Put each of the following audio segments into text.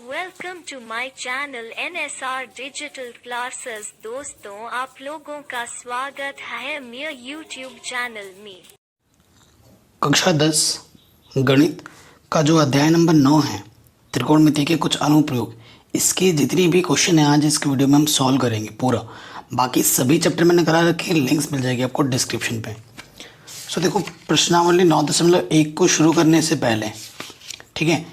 Welcome to my channel NSR digital classes. दोस्तों, आप लोगों का स्वागत है मेरे यूट्यूब चैनल में। कक्षा 10 गणित का जो अध्याय नंबर 9 है, त्रिकोणमिति के कुछ अनुप्रयोग, इसके जितनी भी क्वेश्चन है आज इसके वीडियो में हम सॉल्व करेंगे पूरा। बाकी सभी चैप्टर मैंने करा रखे, लिंक्स मिल जाएगी आपको डिस्क्रिप्शन पे। सो देखो, प्रश्नावली 9.1 को शुरू करने से पहले, ठीक है,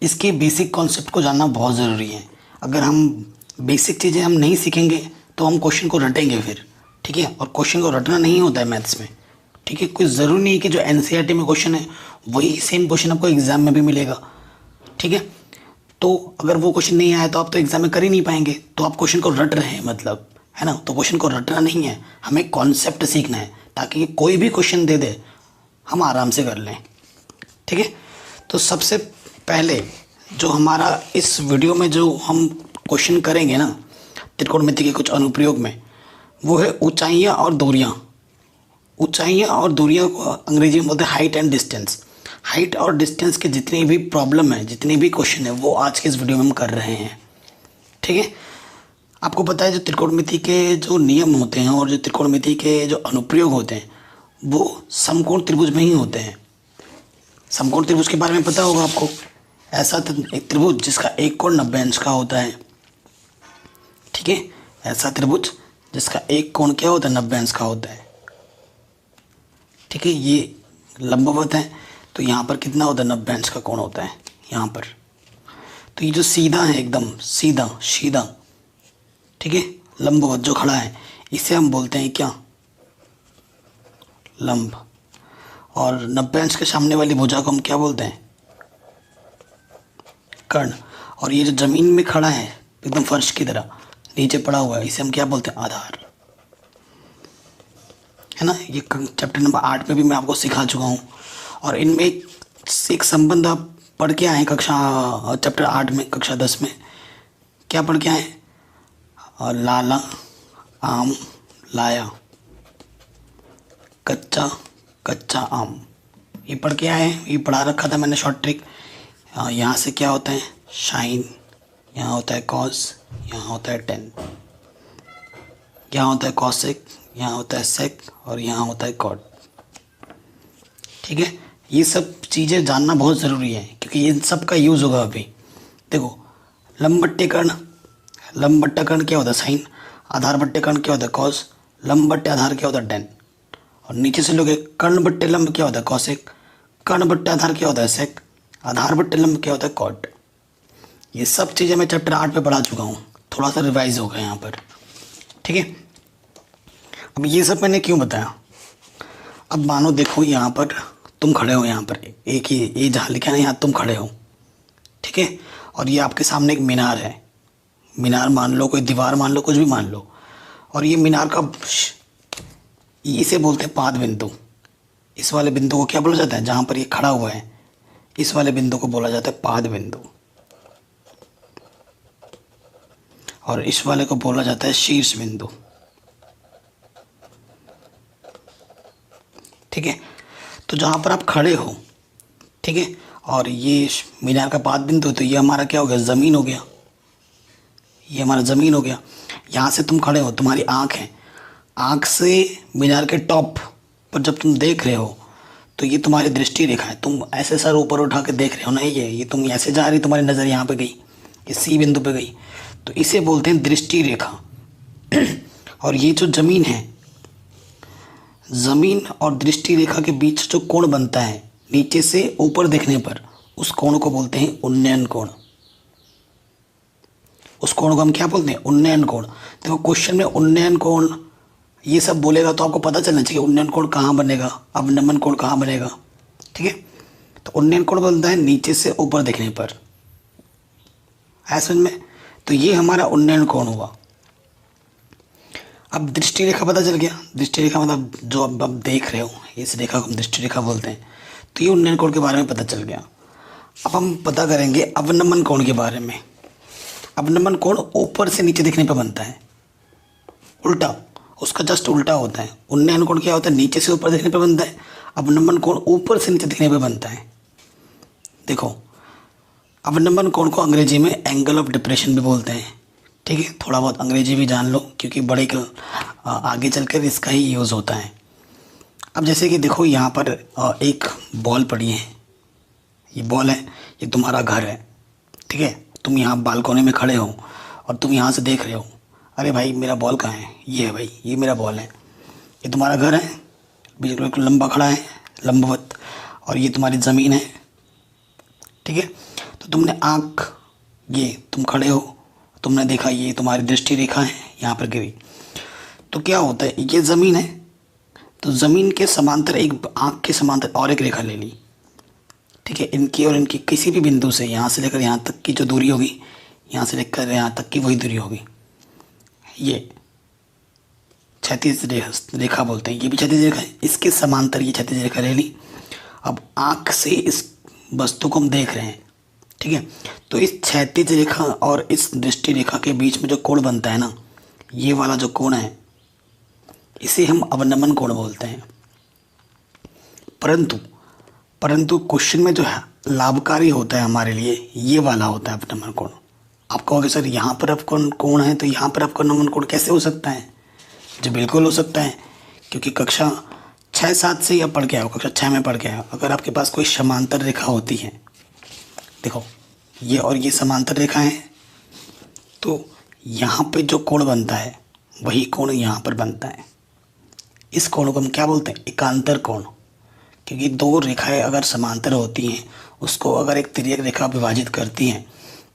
इसके बेसिक कॉन्सेप्ट को जानना बहुत ज़रूरी है। अगर हम बेसिक चीज़ें हम नहीं सीखेंगे तो हम क्वेश्चन को रटेंगे फिर, ठीक है। और क्वेश्चन को रटना नहीं होता है मैथ्स में, ठीक है। कोई ज़रूरी नहीं कि जो NCERT में क्वेश्चन है वही सेम क्वेश्चन आपको एग्ज़ाम में भी मिलेगा, ठीक है। तो अगर वो क्वेश्चन नहीं आया तो आप तो एग्ज़ाम में कर ही नहीं पाएंगे। तो आप क्वेश्चन को रट रहे हैं मतलब, है ना। तो क्वेश्चन को रटना नहीं है, हमें कॉन्सेप्ट सीखना है ताकि कोई भी क्वेश्चन दे दे हम आराम से कर लें, ठीक है। तो सबसे पहले जो हमारा इस वीडियो में जो हम क्वेश्चन करेंगे ना त्रिकोणमिति के कुछ अनुप्रयोग में, वो है ऊंचाइयाँ और दूरियाँ। ऊंचाइयाँ और दूरियाँ को अंग्रेजी में बोलते हैं हाइट एंड डिस्टेंस। हाइट और डिस्टेंस के जितनी भी प्रॉब्लम है, जितने भी क्वेश्चन है, वो आज के इस वीडियो में हम कर रहे हैं, ठीक है। आपको पता है जो त्रिकोणमिति के जो नियम होते हैं और जो त्रिकोणमिति के जो अनुप्रयोग होते हैं वो समकोण त्रिभुज में ही होते हैं। समकोण त्रिभुज के बारे में पता होगा आपको। ऐसा एक त्रिभुज जिसका एक कोण 90 अंश का होता है, ठीक है। ऐसा त्रिभुज जिसका एक कोण क्या होता है, 90 अंश का होता है, ठीक है। ये लंबवत है तो यहाँ पर कितना होता है, 90 अंश का कोण होता है यहाँ पर। तो ये जो सीधा है, एकदम सीधा सीधा, ठीक है, लंबवत जो खड़ा है, इसे हम बोलते हैं क्या, लंब। और 90 अंश के सामने वाली भुजा को हम क्या बोलते हैं, कर्ण। और ये जो जमीन में खड़ा है एकदम फर्श की तरह नीचे पड़ा हुआ है, इसे हम क्या बोलते हैं, आधार, है ना। ये चैप्टर नंबर 8 में भी मैं आपको सिखा चुका हूँ। और इनमें एक संबंध आप पढ़ के आए कक्षा चैप्टर 8 में, कक्षा 10 में क्या पढ़ के आए, और लाला आम लाया, कच्चा कच्चा आम, ये पढ़ के आए हैं। ये पढ़ा रखा था मैंने शॉर्ट ट्रिक। यहाँ से क्या होता है, साइन, यहाँ होता है कॉस, यहाँ होता है टेन, यहाँ होता है कॉसेक, यहाँ होता है सेक, और यहाँ होता है कॉट, ठीक है। ये सब चीज़ें जानना बहुत ज़रूरी है क्योंकि इन सब का यूज़ होगा अभी। देखो, लंब बट्टे कर्ण, लंब बट्टा कर्ण क्या होता है, साइन। आधार बट्टे कर्ण क्या होता है, कॉस। लंब बट्टे आधार क्या होता है, टेन। और नीचे से लोगे कर्ण बट्टे लंब क्या होता है, कॉसेक। कर्ण बट्टे आधार क्या होता है, सेक। आधार बट्टे लंब क्या होता है, कॉट। ये सब चीज़ें मैं चैप्टर 8 पे पढ़ा चुका हूँ, थोड़ा सा रिवाइज होगा यहाँ पर, ठीक है। अब ये सब मैंने क्यों बताया, अब मानो देखो यहाँ पर तुम खड़े हो, यहाँ पर एक ही ये जहाँ लिखा है ना, यहाँ तुम खड़े हो, ठीक है। और ये आपके सामने एक मीनार है, मीनार मान लो, कोई दीवार मान लो, कुछ भी मान लो। और ये मीनार का इसे बोलते हैं पाद बिंदु। इस वाले बिंदु को क्या बोला जाता है, जहाँ पर ये खड़ा हुआ है, इस वाले बिंदु को बोला जाता है पाद बिंदु। और इस वाले को बोला जाता है शीर्ष बिंदु, ठीक है। तो जहाँ पर आप खड़े हो, ठीक है, और ये मीनार का पाद बिंदु, तो ये हमारा क्या हो गया, ज़मीन हो गया, ये हमारा ज़मीन हो गया। यहाँ से तुम खड़े हो, तुम्हारी आँख है, आँख से मीनार के टॉप पर जब तुम देख रहे हो तो ये तुम्हारी दृष्टि रेखा है। तुम ऐसे सर ऊपर उठा के देख रहे हो ना, ये तुम ऐसे जा रही, तुम्हारी नज़र यहाँ पे गई, इस सी बिंदु पे गई, तो इसे बोलते हैं दृष्टि रेखा। और ये जो ज़मीन है, ज़मीन और दृष्टि रेखा के बीच जो कोण बनता है नीचे से ऊपर देखने पर, उस कोण को बोलते हैं उन्नयन कोण। उस कोण को हम क्या बोलते हैं, उन्नयन कोण। देखो, क्वेश्चन में उन्नयन कोण ये सब बोलेगा तो आपको पता चलना चाहिए उन्नयन कोण कहाँ बनेगा, अवनमन कोण कहाँ बनेगा, ठीक है। तो उन्नयन कोण बनता है नीचे से ऊपर देखने पर, है समझ में। तो ये हमारा उन्नयन कोण हुआ। अब दृष्टि रेखा पता चल गया, दृष्टि रेखा मतलब जो अब देख रहे हो, इस रेखा को हम दृष्टि रेखा बोलते हैं। तो ये उन्नयन कोण के बारे में पता चल गया। अब हम पता करेंगे अवनमन कोण के बारे में। अवनमन कोण ऊपर से नीचे देखने पर बनता है, उल्टा, उसका जस्ट उल्टा होता है। उन्नयन कोण क्या होता है, नीचे से ऊपर देखने पर बनता है। अवनमन कोण ऊपर से नीचे देखने पर बनता है। देखो, अवलंबन कोण को अंग्रेजी में एंगल ऑफ डिप्रेशन भी बोलते हैं। ठीक है, थोड़ा बहुत अंग्रेजी भी जान लो क्योंकि आगे चलकर इसका ही यूज़ होता है। अब जैसे कि देखो यहाँ पर एक बॉल पड़ी है, ये बॉल है, ये तुम्हारा घर है। ठीक है, तुम यहाँ बालकोनी में खड़े हो और तुम यहाँ से देख रहे हो, अरे भाई मेरा बॉल कहाँ है, ये है भाई, ये मेरा बॉल है। ये तुम्हारा घर है, बिल्कुल लंबा खड़ा है, लंबवत, और ये तुम्हारी ज़मीन है। ठीक है, तो तुमने ये तुम खड़े हो, तुमने देखा ये तुम्हारी दृष्टि रेखा है, यहाँ पर गिरी। तो क्या होता है, ये ज़मीन है, तो ज़मीन के समांतर एक आँख के समांतर और एक रेखा ले ली। ठीक है, इनकी और इनकी किसी भी बिंदु से यहाँ से लेकर यहाँ तक की जो दूरी होगी, यहाँ से लेकर यहाँ तक की वही दूरी होगी। ये क्षैतिज रेखा बोलते हैं, ये भी क्षैतिज रेखा है, इसके समांतर ये क्षैतिज रेखा ले ली। अब आँख से इस वस्तु को हम देख रहे हैं। ठीक है, तो इस क्षैतिज रेखा और इस दृष्टि रेखा के बीच में जो कोण बनता है ना, ये वाला जो कोण है, इसे हम अवनमन कोण बोलते हैं। परंतु क्वेश्चन में जो है लाभकारी होता है हमारे लिए, ये वाला होता है अवनमन कोण। आप कहोगे सर यहाँ पर अवकर्ण कोण है तो यहाँ पर अवनमन कोण कैसे हो सकता है? जो बिल्कुल हो सकता है, क्योंकि कक्षा 6-7 से या पढ़ के आओ, कक्षा 6 में पढ़ के आओ, अगर आपके पास कोई समांतर रेखा होती है, देखो ये और ये समांतर रेखा है, तो यहाँ पे जो कोण बनता है वही कोण यहाँ पर बनता है। इस कोण को हम क्या बोलते हैं? एकांतर कोण। क्योंकि दो रेखाएं अगर समांतर होती हैं, उसको अगर एक तिर्यक रेखा विभाजित करती हैं,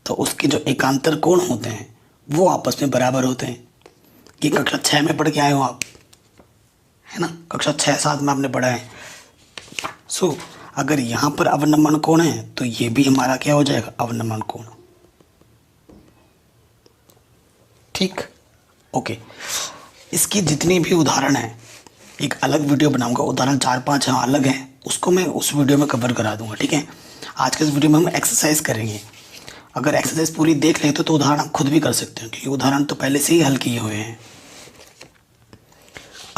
तो उसके जो एकांतर कोण होते हैं वो आपस में बराबर होते हैं। ये कक्षा 6 में पढ़ के आए हो आप, है ना, कक्षा 6-7 में आपने पढ़ा है। सो अगर यहाँ पर अवनमन कोण है तो ये भी हमारा क्या हो जाएगा? अवनमन कोण। ठीक, ओके। इसकी जितनी भी उदाहरण है, एक अलग वीडियो बनाऊंगा, उदाहरण 4-5 यहाँ अलग हैं, उसको मैं उस वीडियो में कवर करा दूंगा। ठीक है, आज के इस वीडियो में हम एक्सरसाइज करेंगे। अगर एक्सरसाइज पूरी देख लेते तो उदाहरण आप खुद भी कर सकते हो, क्योंकि उदाहरण तो पहले से ही हल किए हुए हैं।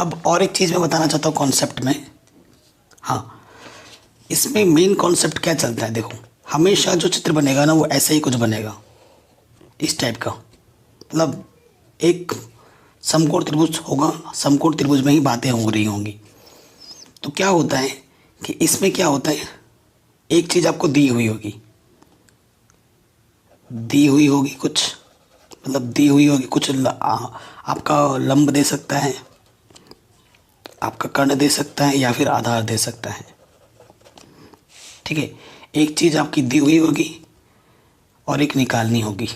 अब और एक चीज़ मैं बताना चाहता हूँ कॉन्सेप्ट में। हाँ, इसमें मेन कॉन्सेप्ट क्या चलता है, देखो हमेशा जो चित्र बनेगा ना वो ऐसा ही कुछ बनेगा, इस टाइप का। मतलब एक समकोण त्रिभुज होगा, समकोण त्रिभुज में ही बातें हो रही होंगी। तो क्या होता है कि इसमें क्या होता है, एक चीज़ आपको दी हुई होगी कुछ, मतलब दी हुई होगी कुछ, आपका लंब दे सकता है, आपका कर्ण दे सकता है, या फिर आधार दे सकता है। ठीक है, एक चीज़ आपकी दी हुई होगी और एक निकालनी होगी।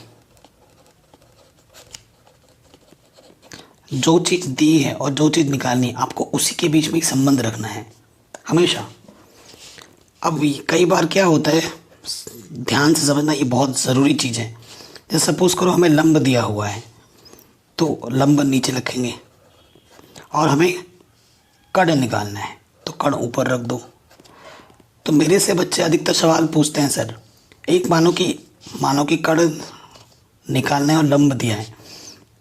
जो चीज़ दी है और जो चीज़ निकालनी है, आपको उसी के बीच में एक संबंध रखना है हमेशा। अब कई बार क्या होता है, ध्यान से समझना, ये बहुत ज़रूरी चीज़ है। जैसे सपोज करो हमें लंब दिया हुआ है, तो लंब नीचे रखेंगे और हमें कर्ण निकालना है, तो कर्ण ऊपर रख दो। तो मेरे से बच्चे अधिकतर सवाल पूछते हैं, सर एक मानो कि कर्ण निकालना है और लंब दिया है,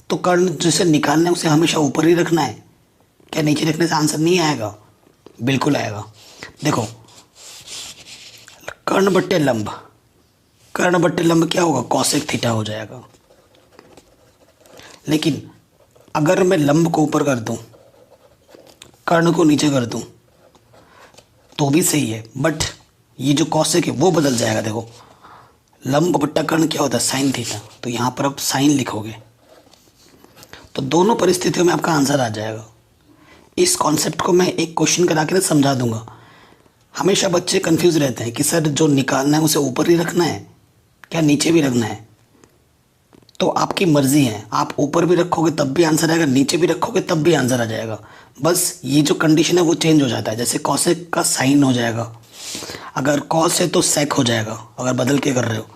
तो कर्ण जिसे निकालना है उसे हमेशा ऊपर ही रखना है क्या? नीचे रखने से आंसर नहीं आएगा? बिल्कुल आएगा। देखो कर्ण बट्टे लंब क्या होगा? कॉसेक थीटा हो जाएगा। लेकिन अगर मैं लंब को ऊपर कर दूं, कर्ण को नीचे कर दूं, तो भी सही है, बट ये जो कॉसेक है वो बदल जाएगा। देखो लंब बट्टा कर्ण क्या होता है? Sine theta. तो यहाँ पर आप साइन लिखोगे, तो दोनों परिस्थितियों में आपका आंसर आ जाएगा। इस कॉन्सेप्ट को मैं एक क्वेश्चन करा के समझा दूंगा। हमेशा बच्चे कंफ्यूज रहते हैं कि सर जो निकालना है उसे ऊपर ही रखना है क्या नीचे भी रखना है? तो आपकी मर्जी है, आप ऊपर भी रखोगे तब भी आंसर आएगा, नीचे भी रखोगे तब भी आंसर आ जाएगा। बस ये जो कंडीशन है वो चेंज हो जाता है। जैसे कॉसेक का साइन हो जाएगा, अगर कॉस है तो सेक हो जाएगा, अगर बदल के कर रहे हो।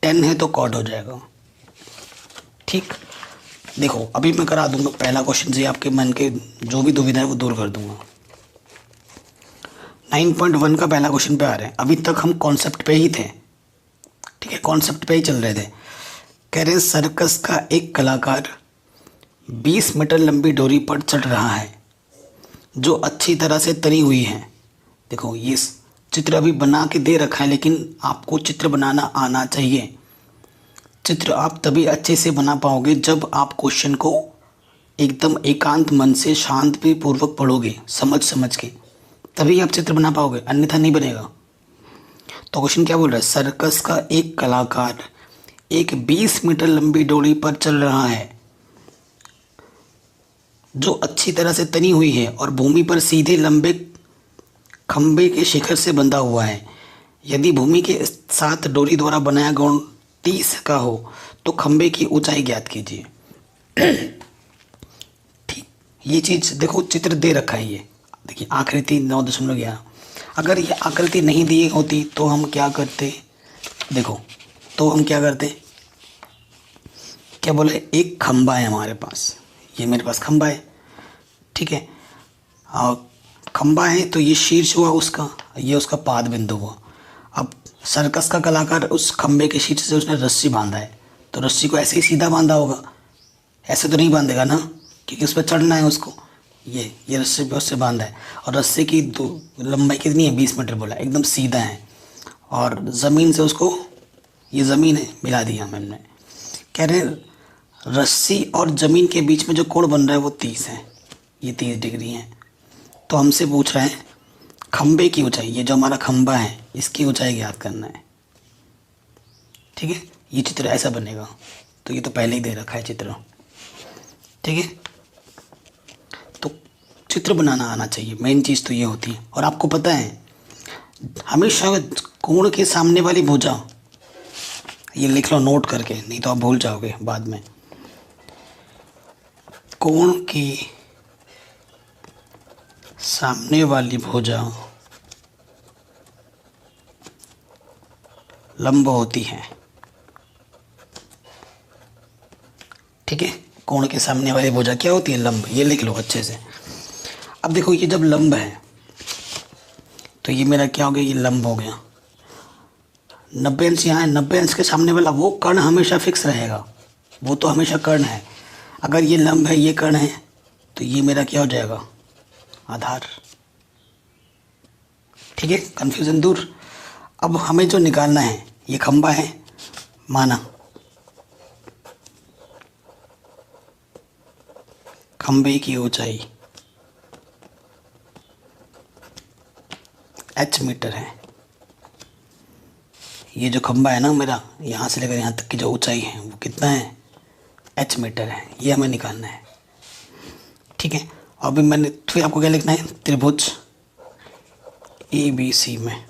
टेन है तो कॉट हो जाएगा। ठीक, देखो अभी मैं करा दूंगा पहला क्वेश्चन से, आपके मन के जो भी दुविधा है वो दूर कर दूंगा। 9.1 का पहला क्वेश्चन पे आ रहे हैं। अभी तक हम कॉन्सेप्ट पे ही थे, ठीक है, कॉन्सेप्ट पे ही चल रहे थे। कह रहे हैं सर्कस का एक कलाकार 20 मीटर लंबी डोरी पर चढ़ रहा है जो अच्छी तरह से तनी हुई है। देखो ये चित्र अभी बना के दे रखा है, लेकिन आपको चित्र बनाना आना चाहिए। चित्र आप तभी अच्छे से बना पाओगे जब आप क्वेश्चन को एकदम एकांत मन से शांति पूर्वक पढ़ोगे, समझ समझ के, तभी आप चित्र बना पाओगे, अन्यथा नहीं बनेगा। तो क्वेश्चन क्या बोल रहा है? सर्कस का एक कलाकार एक 20 मीटर लंबी डोरी पर चल रहा है जो अच्छी तरह से तनी हुई है और भूमि पर सीधे लंबे खंबे के शिखर से बंधा हुआ है। यदि भूमि के साथ डोरी द्वारा बनाया कोण 30 का हो तो खंबे की ऊंचाई ज्ञात कीजिए। ठीक, ये चीज देखो, चित्र दे रखा है। ये देखिए आकृति 9.11। अगर ये आकृति नहीं दी होती तो हम क्या करते? देखो, तो हम क्या करते? क्या बोले? एक खंबा है हमारे पास, ये मेरे पास खंबा है, ठीक है। और खंबा है तो ये शीर्ष हुआ उसका, ये उसका पाद बिंदु हुआ। अब सर्कस का कलाकार उस खंबे के शीर्ष से उसने रस्सी बांधा है, तो रस्सी को ऐसे ही सीधा बांधा होगा, ऐसे तो नहीं बांधेगा ना, क्योंकि उस पर चढ़ना है उसको। ये रस्सी पे उससे बांधा है और रस्सी की लंबाई कितनी है? 20 मीटर बोला, एकदम सीधा है। और ज़मीन से उसको, ये ज़मीन है, मिला दिया मैंने। कह रहे रस्सी और ज़मीन के बीच में जो कोण बन रहा है वो 30 है, ये 30 डिग्री है। तो हमसे पूछ रहा है खंबे की ऊंचाई, ये जो हमारा खंबा है इसकी ऊंचाई ज्ञात करना है, ठीक है। ये चित्र ऐसा बनेगा, तो ये तो पहले ही दे रखा है चित्र, ठीक है। तो चित्र बनाना आना चाहिए, मेन चीज़ तो ये होती है। और आपको पता है हमेशा कोण के सामने वाली भुजा, ये लिख लो नोट करके, नहीं तो आप भूल जाओगे बाद में। कोण की सामने वाली भुजा लंब होती है, ठीक है। कोण के सामने वाली भुजा क्या होती है? लंब। ये लिख लो अच्छे से। अब देखो, ये जब लंब है तो ये मेरा क्या हो गया? ये लंब हो गया। 90 अंश यहाँ है, 90 अंश के सामने वाला वो कर्ण हमेशा फिक्स रहेगा, वो तो हमेशा कर्ण है। अगर ये लंब है, ये कर्ण है, तो ये मेरा क्या हो जाएगा? आधार, ठीक है। कन्फ्यूज़न दूर। अब हमें जो निकालना है, ये खंबा है माना, खंबे की ऊंचाई h मीटर है। ये जो खंबा है ना मेरा, यहाँ से लेकर यहाँ तक की जो ऊंचाई है वो कितना है? h मीटर है। ये हमें निकालना है, ठीक है। और अभी मैंने फिर आपको क्या लिखना है? त्रिभुज ABC में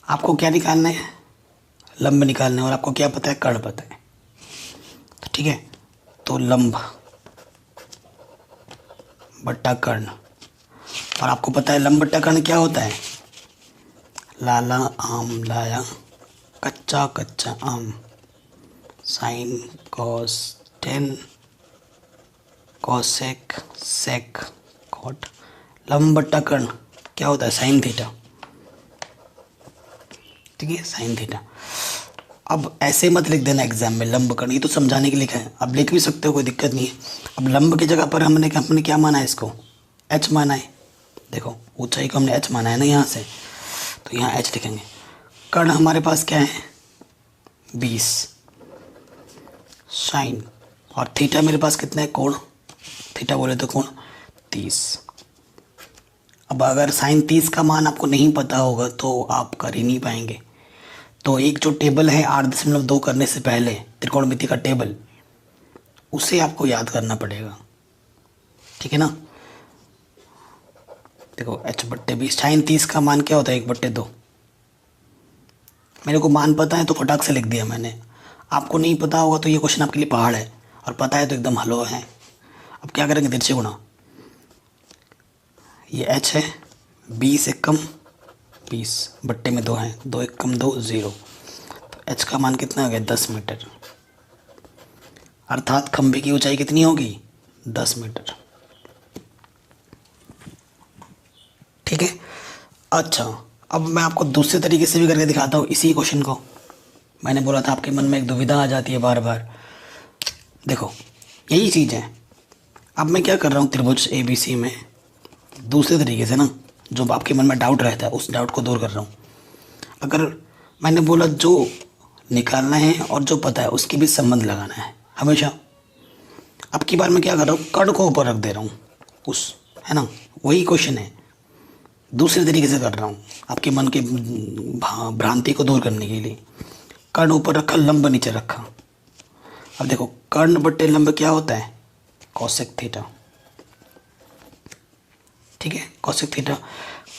आपको क्या निकालना है? लंब निकालना है। और आपको क्या पता है? कर्ण पता है, तो ठीक है। तो लंब बट्टा कर्ण, और आपको पता है लंब बट्टा कर्ण क्या होता है? लाला आम लाया, कच्चा कच्चा आम, sine cos tan cosec sec cot. लंब बट्टा कर्ण क्या होता है? साइन थीटा, ठीक है, साइन थीटा। अब ऐसे मत लिख देना एग्जाम में लंब कर्ण, ये तो समझाने के लिए लिखा है। अब लिख भी सकते हो, कोई दिक्कत नहीं है। अब लंब की जगह पर हमने क्या माना है? इसको h माना है। देखो ऊंचाई को हमने h माना है ना यहाँ से, तो यहाँ h लिखेंगे। कर्ण हमारे पास क्या है? 20 साइन, और थीटा मेरे पास कितना है? कोण, थीटा बोले तो कोण 30। अब अगर साइन 30 का मान आपको नहीं पता होगा तो आप कर ही नहीं पाएंगे। तो एक जो टेबल है 8.2 करने से पहले, त्रिकोणमिति का टेबल, उसे आपको याद करना पड़ेगा, ठीक है ना। देखो h/20, साइन 30 का मान क्या होता है? 1/2। मेरे को मान पता है तो फटाक से लिख दिया मैंने। आपको नहीं पता होगा तो ये क्वेश्चन आपके लिए पहाड़ है, और पता है तो एकदम हलवा है। अब क्या करेंगे? तिरछे गुणा, ये h है, 20 एक कम 20 बट्टे में 2 है, 2 एक कम 2 0, तो h का मान कितना हो गया? 10 मीटर। अर्थात खंभे की ऊंचाई कितनी होगी? 10 मीटर, ठीक है। अच्छा, अब मैं आपको दूसरे तरीके से भी करके दिखाता हूँ इसी क्वेश्चन को। मैंने बोला था आपके मन में एक दुविधा आ जाती है बार बार। देखो यही चीज़ है। अब मैं क्या कर रहा हूँ त्रिभुज ABC में दूसरे तरीके से ना, जो आपके मन में डाउट रहता है उस डाउट को दूर कर रहा हूँ। अगर मैंने बोला जो निकालना है और जो पता है उसके बीच संबंध लगाना है हमेशा। अब की बार मैं क्या कर रहा हूँ, कर्ण को ऊपर रख दे रहा हूँ उस, है ना, वही क्वेश्चन है, दूसरे तरीके से कर रहा हूँ आपके मन के भ्रांति को दूर करने के लिए। कर्ण ऊपर रखा, लंब नीचे रखा। अब देखो कर्ण बट्टे लंब क्या होता है, कोसेक थीटा। ठीक है, कोसेक थीटा।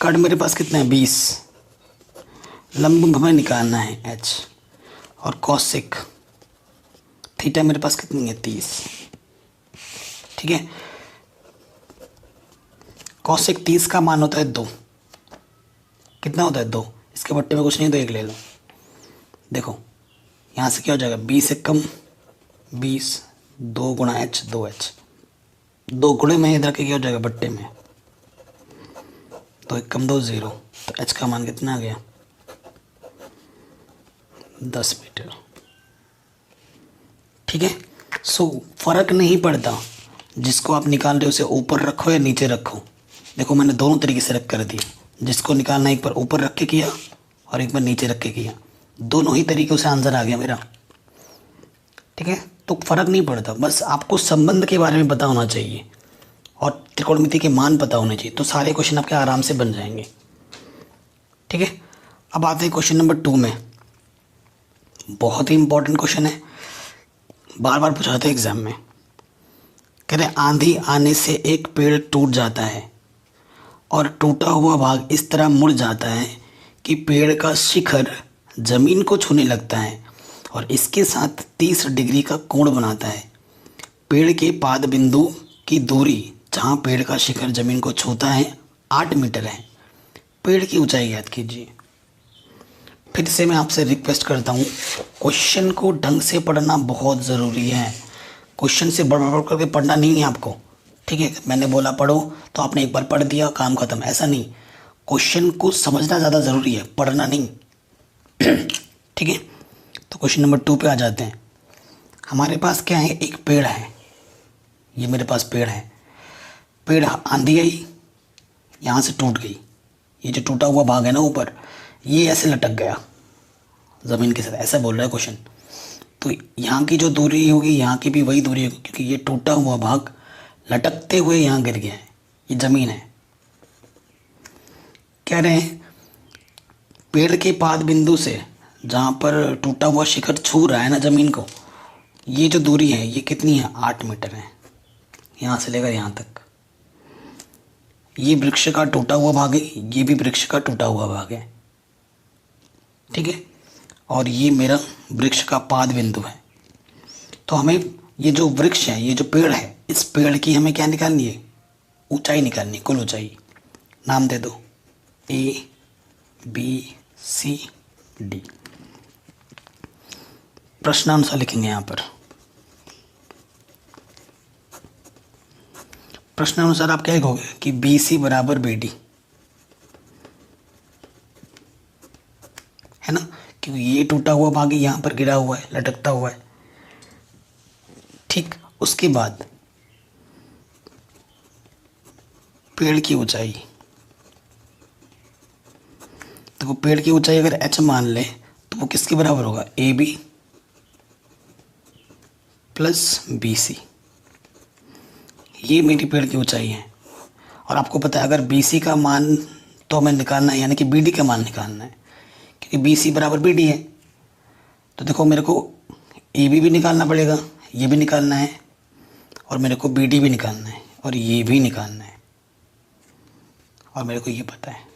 कर्ण मेरे पास कितना है 20, लंब हमें निकालना है h, और कोसेक थीटा मेरे पास कितनी है 30। ठीक है, कोसेक 30 का मान होता है 2। कितना होता है 2, इसके बट्टे में कुछ नहीं तो 1 ले लो। देखो यहाँ से क्या हो जाएगा, 20 से कम 20, 2 गुणा h 2h, 2 गुणे में इधर के क्या हो जाएगा बट्टे में, 2 1 कम 2 0, तो h का मान कितना आ गया 10 मीटर। ठीक है, सो फर्क नहीं पड़ता जिसको आप निकाल रहे हो उसे ऊपर रखो या नीचे रखो। देखो मैंने दोनों तरीके से रख कर दिया, जिसको निकालना एक बार ऊपर रख के किया और एक बार नीचे रख के किया, दोनों ही तरीकों से आंसर आ गया मेरा। ठीक है, तो फर्क नहीं पड़ता, बस आपको संबंध के बारे में पता होना चाहिए और त्रिकोणमिति के मान पता होने चाहिए, तो सारे क्वेश्चन आपके आराम से बन जाएंगे। ठीक है, अब आते हैं क्वेश्चन नंबर 2 में। बहुत ही इंपॉर्टेंट क्वेश्चन है, बार बार पूछाते हैं एग्जाम में। कह रहे आंधी आने से एक पेड़ टूट जाता है और टूटा हुआ भाग इस तरह मुड़ जाता है कि पेड़ का शिखर जमीन को छूने लगता है और इसके साथ 30 डिग्री का कोण बनाता है। पेड़ के पाद बिंदु की दूरी जहाँ पेड़ का शिखर जमीन को छूता है 8 मीटर है। पेड़ की ऊंचाई ज्ञात कीजिए। फिर से मैं आपसे रिक्वेस्ट करता हूँ, क्वेश्चन को ढंग से पढ़ना बहुत ज़रूरी है। क्वेश्चन से बढ़ करके पढ़ना नहीं है आपको। ठीक है, मैंने बोला पढ़ो तो आपने एक बार पढ़ दिया काम खत्म, ऐसा नहीं। क्वेश्चन को समझना ज़्यादा ज़रूरी है, पढ़ना नहीं। ठीक है, तो क्वेश्चन नंबर 2 पे आ जाते हैं। हमारे पास क्या है, एक पेड़ है, ये मेरे पास पेड़ है। पेड़ आंधी आई, यहाँ से टूट गई, ये जो टूटा हुआ भाग है ना ऊपर, ये ऐसे लटक गया ज़मीन के साथ, ऐसा बोल रहा है क्वेश्चन। तो यहाँ की जो दूरी होगी यहाँ की भी वही दूरी होगी, क्योंकि ये टूटा हुआ भाग लटकते हुए यहाँ गिर गया है, ये ज़मीन है। कह रहे हैं पेड़ के पाद बिंदु से जहाँ पर टूटा हुआ शिखर छू रहा है ना ज़मीन को, ये जो दूरी है ये कितनी है 8 मीटर है, यहाँ से लेकर यहाँ तक। ये वृक्ष का टूटा हुआ भाग है, ये भी वृक्ष का टूटा हुआ भाग है। ठीक है, और ये मेरा वृक्ष का पाद बिंदु है। तो हमें ये जो वृक्ष है, ये जो पेड़ है, इस पेड़ की हमें क्या निकालनी है, ऊंचाई निकालनी है, कुल ऊंचाई। नाम दे दो A B C D। प्रश्नानुसार लिखेंगे यहाँ पर। प्रश्नानुसार आप क्या लिखोगे कि BC बराबर BD, है ना, क्योंकि ये टूटा हुआ भाग यहाँ पर गिरा हुआ है, लटकता हुआ है। ठीक, उसके बाद पेड़ की ऊंचाई। तो वो पेड़ की ऊंचाई अगर h मान ले तो वो किसके बराबर होगा, AB प्लस BC। ये मेरी पेड़ की ऊंचाई है। और आपको पता है अगर BC का मान तो हमें निकालना है, यानी कि BD का मान निकालना है, क्योंकि BC बराबर BD है। तो देखो मेरे को AB भी निकालना पड़ेगा, ये भी निकालना है, और मेरे को BD भी निकालना है, और ये भी निकालना है, और मेरे को ये पता है।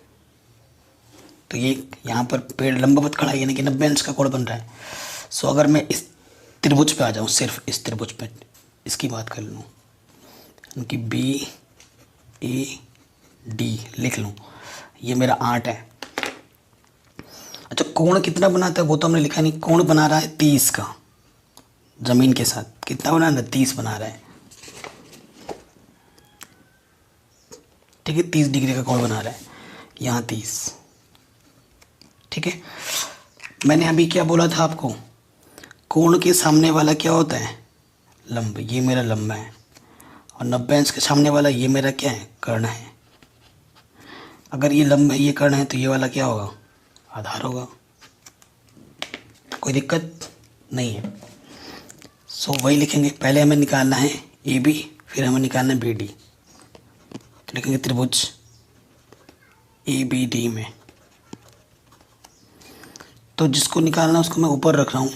तो ये यहाँ पर पेड़ लंबवत खड़ा है, यानी कि 90 अंश का कोण बन रहा है। सो अगर मैं इस त्रिभुज पे आ जाऊँ, सिर्फ इस त्रिभुज पे इसकी बात कर लूँ, यानी कि BAD लिख लूँ, ये मेरा 8 है। अच्छा, कोण कितना बनाता है वो तो हमने लिखा नहीं। कोण बना रहा है 30 का, जमीन के साथ कितना बना रहा है, 30 बना रहा है। ठीक है, 30 डिग्री का कोण बना रहा है, यहाँ 30। ठीक है, मैंने अभी क्या बोला था आपको, कोण के सामने वाला क्या होता है, लंब। ये मेरा लंब है, और 90 अंश के सामने वाला ये मेरा क्या है, कर्ण है। अगर ये लंब है, ये कर्ण है, तो ये वाला क्या होगा? आधार होगा। कोई दिक्कत नहीं है। सो वही लिखेंगे, पहले हमें निकालना है ए बी, फिर हमें निकालना है बी डी। तो लिखेंगे त्रिभुज ए बी डी में। तो जिसको निकालना है उसको मैं ऊपर रख रहा हूँ।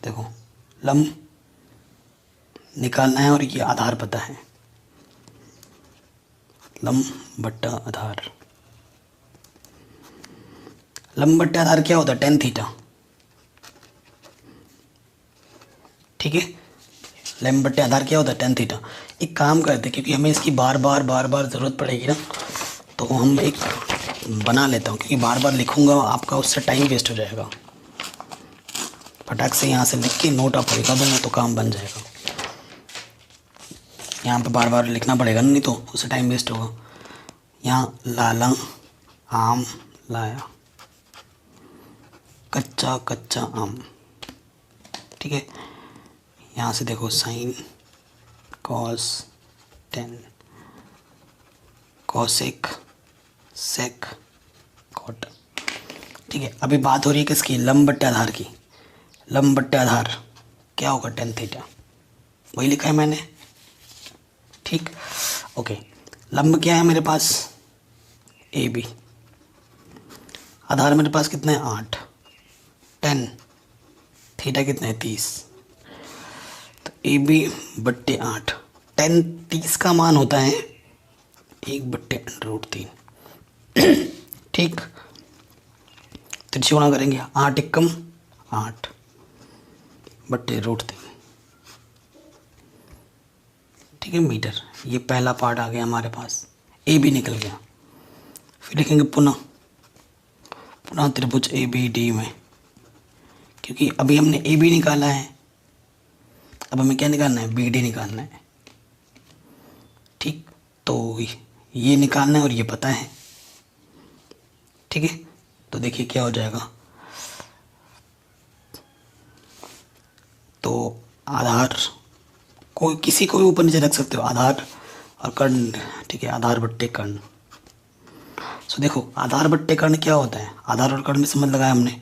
देखो लंब निकालना है और ये आधार पता है, लंब बट्टा आधार। लंब बट्टा आधार क्या होता है? Tan theta. ठीक है, लंब बट्टे आधार क्या होता है? Tan theta. एक काम करते, क्योंकि हमें इसकी बार बार ज़रूरत पड़ेगी ना, तो हम एक बना लेता हूँ, क्योंकि बार बार लिखूंगा आपका उससे टाइम वेस्ट हो जाएगा। फटाक से यहाँ से लिख के नोट आप लिखा दूंगा तो काम बन जाएगा। यहाँ पे बार बार लिखना पड़ेगा, नहीं तो उससे टाइम वेस्ट होगा। यहाँ लाला आम लाया, कच्चा कच्चा आम। ठीक है, यहाँ से देखो sine cos tan, cosec sec cot. ठीक है, अभी बात हो रही है किसकी? लंब बट्टे आधार की। लंब बट्टे आधार क्या होगा? Tan theta. वही लिखा है मैंने। ठीक, ओके। लंब क्या है मेरे पास? A B. आधार मेरे पास कितना है? 8। 10 थीटा कितना है? 30। तो ए बी बट्टे 8, 10 30 का मान होता है 1/√3। ठीक, तिरछी गुणा करेंगे, 8 एकम 8 बट्टे √3। ठीक है, मीटर। ये पहला पार्ट आ गया हमारे पास, ए बी निकल गया। फिर लिखेंगे पुनः त्रिभुज ए बी डी में, क्योंकि अभी हमने ए बी निकाला है, अब हमें क्या निकालना है? बी डी निकालना है। ठीक, तो ये निकालना है और ये पता है। ठीक है, तो देखिए क्या हो जाएगा। तो आधार कोई किसी को भी ऊपर नीचे रख सकते हो, आधार और कर्ण। ठीक है, आधार बट्टे कर्ण। सो देखो आधार बट्टे कर्ण क्या होता है? आधार और कर्ण में संबंध लगाया हमने।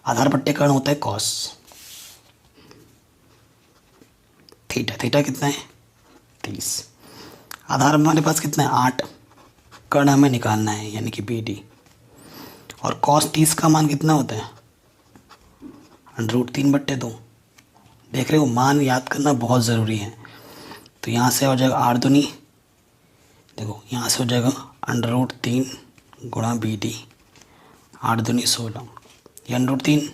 आधार बट्टे कर्ण होता है कॉस थीटा। थीटा कितना है? 30। आधार हमारे पास कितना है? 8। कर्ण हमें निकालना है, यानी कि बी डी। और कॉस 30 का मान कितना होता है? √3/2। देख रहे हो, मान याद करना बहुत ज़रूरी है। तो यहाँ से हो जाएगा 8 दूनी, देखो यहाँ से हो जाएगा √3 गुणा बी डी, 8 दूनी 16। ये √3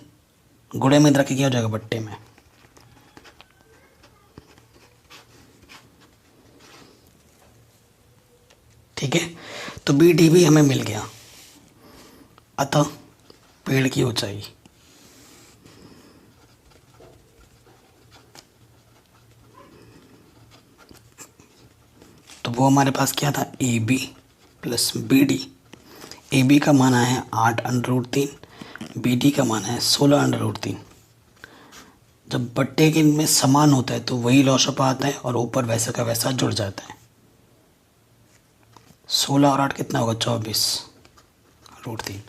गुणे में रख के क्या हो जाएगा? बट्टे में। ठीक है, तो बी डी भी हमें मिल गया। अतः पेड़ की ऊंचाई तो वो हमारे पास क्या था? A B plus B D. A B का मान आया है 8/√3, बी डी का मान है 16/√3। जब बट्टे के इनमें समान होता है तो वही लॉसअप आता है और ऊपर वैसा का वैसा जुड़ जाता है। 16 और 8 कितना होगा? 24/√3।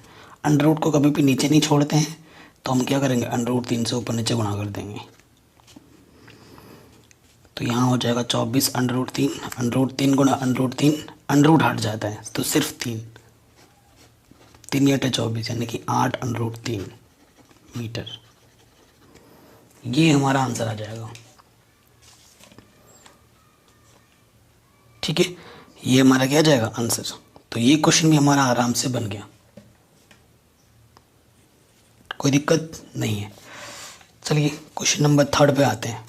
अंडर को कभी भी नीचे नहीं छोड़ते हैं, तो हम क्या करेंगे? √3 से ऊपर नीचे गुणा कर देंगे। तो यहाँ हो जाएगा 24/√3, √3 गुणा √3, अंडर हट जाता है तो सिर्फ 3 × 24, यानी कि 8/√3 मीटर। ये हमारा आंसर आ जाएगा। ठीक है, ये हमारा क्या आ जाएगा? आंसर। तो ये क्वेश्चन भी हमारा आराम से बन गया, कोई दिक्कत नहीं है। चलिए क्वेश्चन नंबर 3 पे आते हैं।